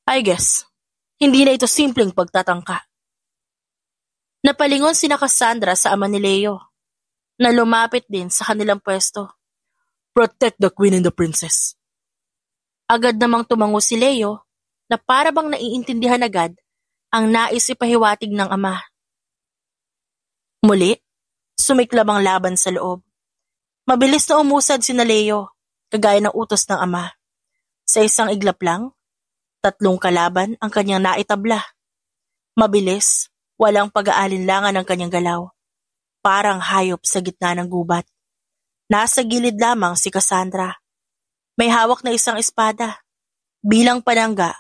Speaker 2: I guess, hindi na ito simpleng pagtatangka.
Speaker 1: Napalingon si Cassandra sa ama ni Leo, na lumapit din sa kanilang pwesto.
Speaker 2: Protect the queen and the princess.
Speaker 1: Agad namang tumango si Leo na para bang naiintindihan agad ang nais ipahiwatig ng ama. Muli, sumiklab ang laban sa loob. Mabilis na umusad si Leo, kagaya ng utos ng ama. Sa isang iglap lang, 3 kalaban ang kanyang naitabla. Mabilis, walang pag-aalinlangan ang kanyang galaw. Parang hayop sa gitna ng gubat. Nasa gilid lamang si Cassandra. May hawak na isang espada. Bilang panangga,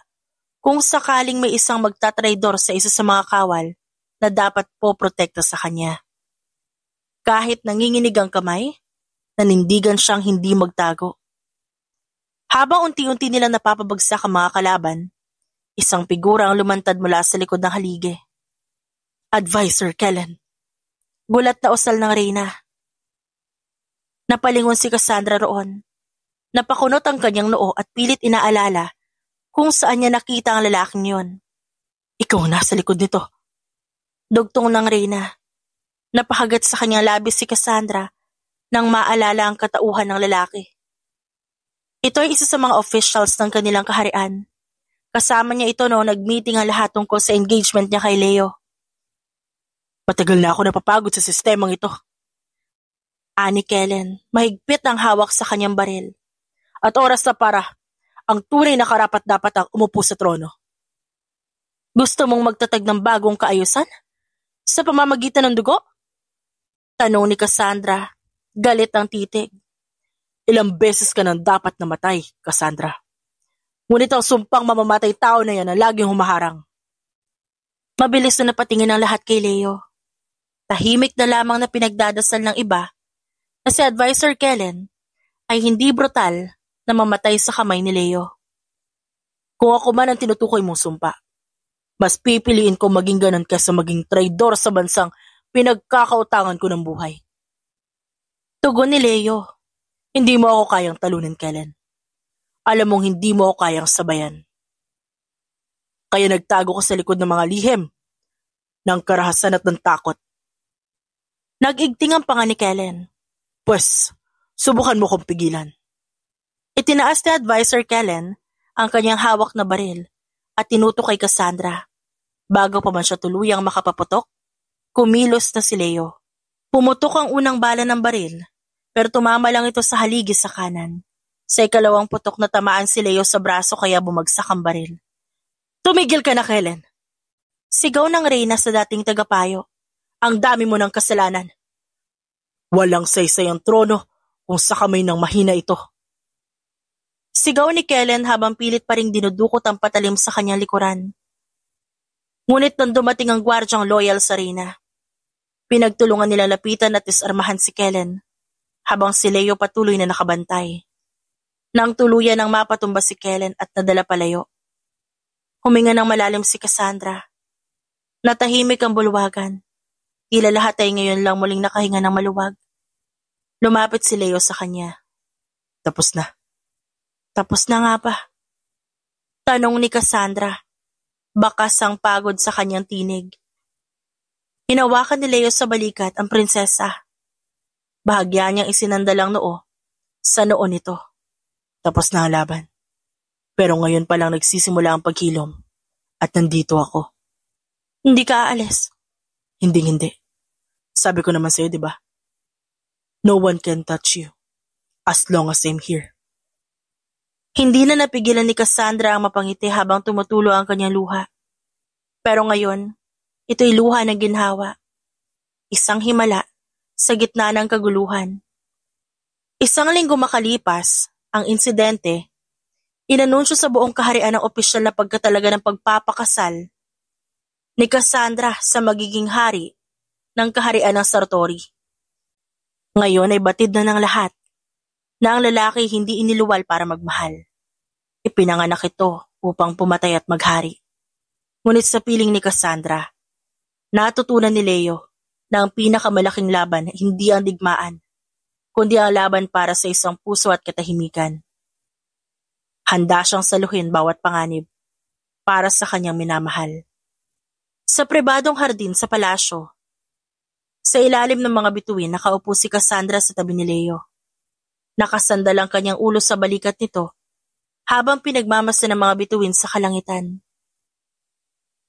Speaker 1: Kung sakaling may isang magtatraidor sa isa sa mga kawal na dapat po protekta sa kanya. Kahit nanginginig ang kamay, nanindigan siyang hindi magtago. Habang unti-unti nilang napapabagsak ang mga kalaban, isang figura ang lumantad mula sa likod ng haligi. Advisor Kellen. Gulat na usal ng Reyna. Napalingon si Cassandra roon. Napakunot ang kanyang noo at pilit inaalala kung saan niya nakita ang lalaking yon. Ikaw nasa likod nito. Dugtong ng Reyna. Napahagat sa kanyang labis si Cassandra nang maalala ang katauhan ng lalaki. Ito ay isa sa mga officials ng kanilang kaharian. Kasama niya ito noong nag-meeting ang lahat tungkol sa engagement niya kay Leo. Matagal na ako napapagod sa sistemang ito. Ani Kellen, mahigpit ang hawak sa kanyang baril. At oras na para ang tunay na karapat-dapat ang umupo sa trono. Gusto mong magtatag ng bagong kaayusan? Sa pamamagitan ng dugo? Tanong ni Cassandra, galit ang titig. Ilang beses ka nang dapat namatay, Cassandra. Ngunit ang sumpang mamamatay tao na yan ang laging humaharang. Mabilis na napatingin ang lahat kay Leo. Tahimik na lamang na pinagdadasal ng iba na si Advisor Kellen ay hindi brutal na mamatay sa kamay ni Leo. Kung ako man ang tinutukoy mong sumpa, mas pipiliin ko maging ganon kaysa maging traidor sa bansang pinagkakautangan ko ng buhay. Tugon ni Leo, hindi mo ako kayang talunin, Kellen. Alam mong hindi mo ako kayang sabayan. Kaya nagtago ka sa likod ng mga lihim, ng karahasan at ng takot. Nag-igting ang panga ni Kellen. Pwes, subukan mo kong pigilan. Itinaas ni Advisor Kellen ang kanyang hawak na baril at tinutok kay Cassandra. Bago pa man siya tuluyang makapaputok, kumilos na si Leo. Pumutok ang unang bala ng baril, pero tumama lang ito sa haligi sa kanan. Sa ikalawang putok na tamaan si Leo sa braso kaya bumagsak ang baril. Tumigil ka na, Kellen! Sigaw ng Reyna sa dating tagapayo. Ang dami mo ng kasalanan. Walang saysay ang trono kung sa kamay ng mahina ito. Sigaw ni Kellen habang pilit pa ring dinudukot ang patalim sa kanyang likuran. Ngunit nang dumating ang gwardyang loyal sa Reyna, pinagtulungan nila lapitan at disarmahan si Kellen habang si Leo patuloy na nakabantay. Nang tuluyan ang mapatumba si Kellen at nadala palayo. Huminga ng malalim si Cassandra. Natahimik ang bulwagan. Tila lahat ay ngayon lang muling nakahinga ng maluwag. Lumapit si Leo sa kanya. Tapos na. Tapos na nga ba? Tanong ni Cassandra. Bakas ang pagod sa kanyang tinig. Hinawakan ni Leo sa balikat ang prinsesa. Bahagya niyang isinandalang noo sa noo nito. Tapos na ang laban. Pero ngayon pa lang nagsisimula ang paghilom. At nandito ako. Hindi ka aalis. Hindi. Sabi ko naman sa'yo, di ba? No one can touch you as long as I'm here. Hindi na napigilan ni Cassandra ang mapangiti habang tumutulo ang kanyang luha. Pero ngayon, ito'y luha ng ginhawa. Isang himala sa gitna ng kaguluhan. Isang linggo makalipas, ang insidente, inanunsyo sa buong kaharian ng opisyal na pagkatalaga ng pagpapakasal ni Cassandra sa magiging hari ng kaharian ng Sartori. Ngayon ay batid na ng lahat na ang lalaki hindi iniluwal para magmahal. Ipinanganak ito upang pumatay at maghari. Ngunit sa piling ni Cassandra, natutunan ni Leo na ang pinakamalaking laban hindi ang digmaan, kundi ang laban para sa isang puso at katahimikan. Handa siyang saluhin bawat panganib para sa kanyang minamahal. Sa pribadong hardin sa palasyo, sa ilalim ng mga bituin nakaupo si Cassandra sa tabi ni Leo. Nakasandal ang kanyang ulo sa balikat nito habang pinagmamasa ng mga bituin sa kalangitan.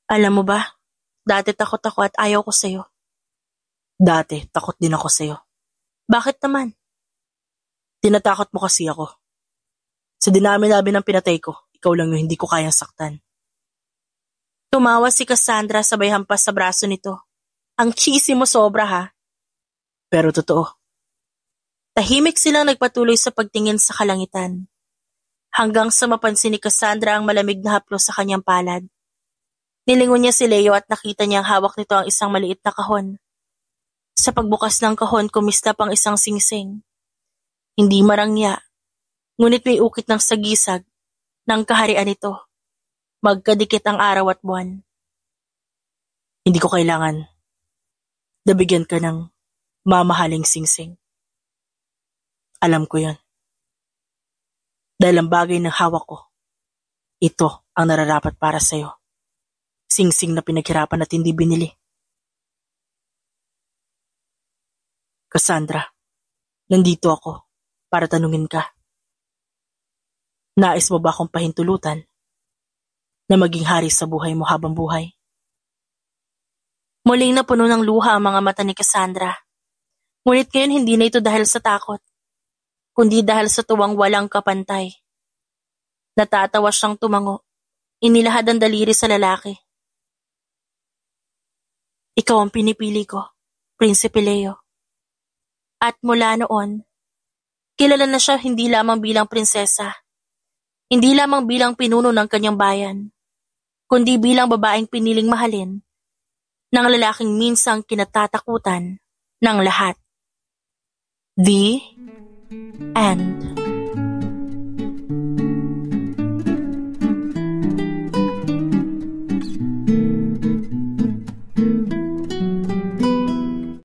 Speaker 1: Alam mo ba, dati takot ako at ayaw ko sa'yo. Dati takot din ako sa'yo. Bakit naman? Tinatakot mo kasi ako. Sa dinami-dami ng pinatay ko, ikaw lang yung hindi ko kayang saktan. Tumawa si Cassandra sabay hampas sa braso nito. Ang cheesy mo sobra ha. Pero totoo. Tahimik silang nagpatuloy sa pagtingin sa kalangitan. hanggang sa mapansin ni Cassandra ang malamig na haplos sa kanyang palad. Nilingon niya si Leo at nakita niyang hawak nito ang isang maliit na kahon. Sa pagbukas ng kahon, kumistap ang isang singsing. Hindi marangya, ngunit may ukit ng sagisag ng kaharian nito. Magkadikit ang araw at buwan.
Speaker 2: Hindi ko kailangan nabigyan ka ng mamahaling singsing. Alam ko yan. Dahil ang bagay ng hawak ko, ito ang nararapat para sa'yo. Singsing na pinaghirapan at hindi binili. Cassandra, nandito ako para tanungin ka. Nais mo ba akong pahintulutan na maging hari sa buhay mo habang buhay?
Speaker 1: Muling napuno ng luha ang mga mata ni Cassandra. Ngunit ngayon hindi na ito dahil sa takot, kundi dahil sa tuwang walang kapantay. Natatawa siyang tumango, inilahad ang daliri sa lalaki. Ikaw ang pinipili ko, Prinsipe Leo. At mula noon, kilala na siya hindi lamang bilang prinsesa, hindi lamang bilang pinuno ng kanyang bayan, kundi bilang babaeng piniling mahalin ng lalaking minsang kinatatakutan ng lahat. The End.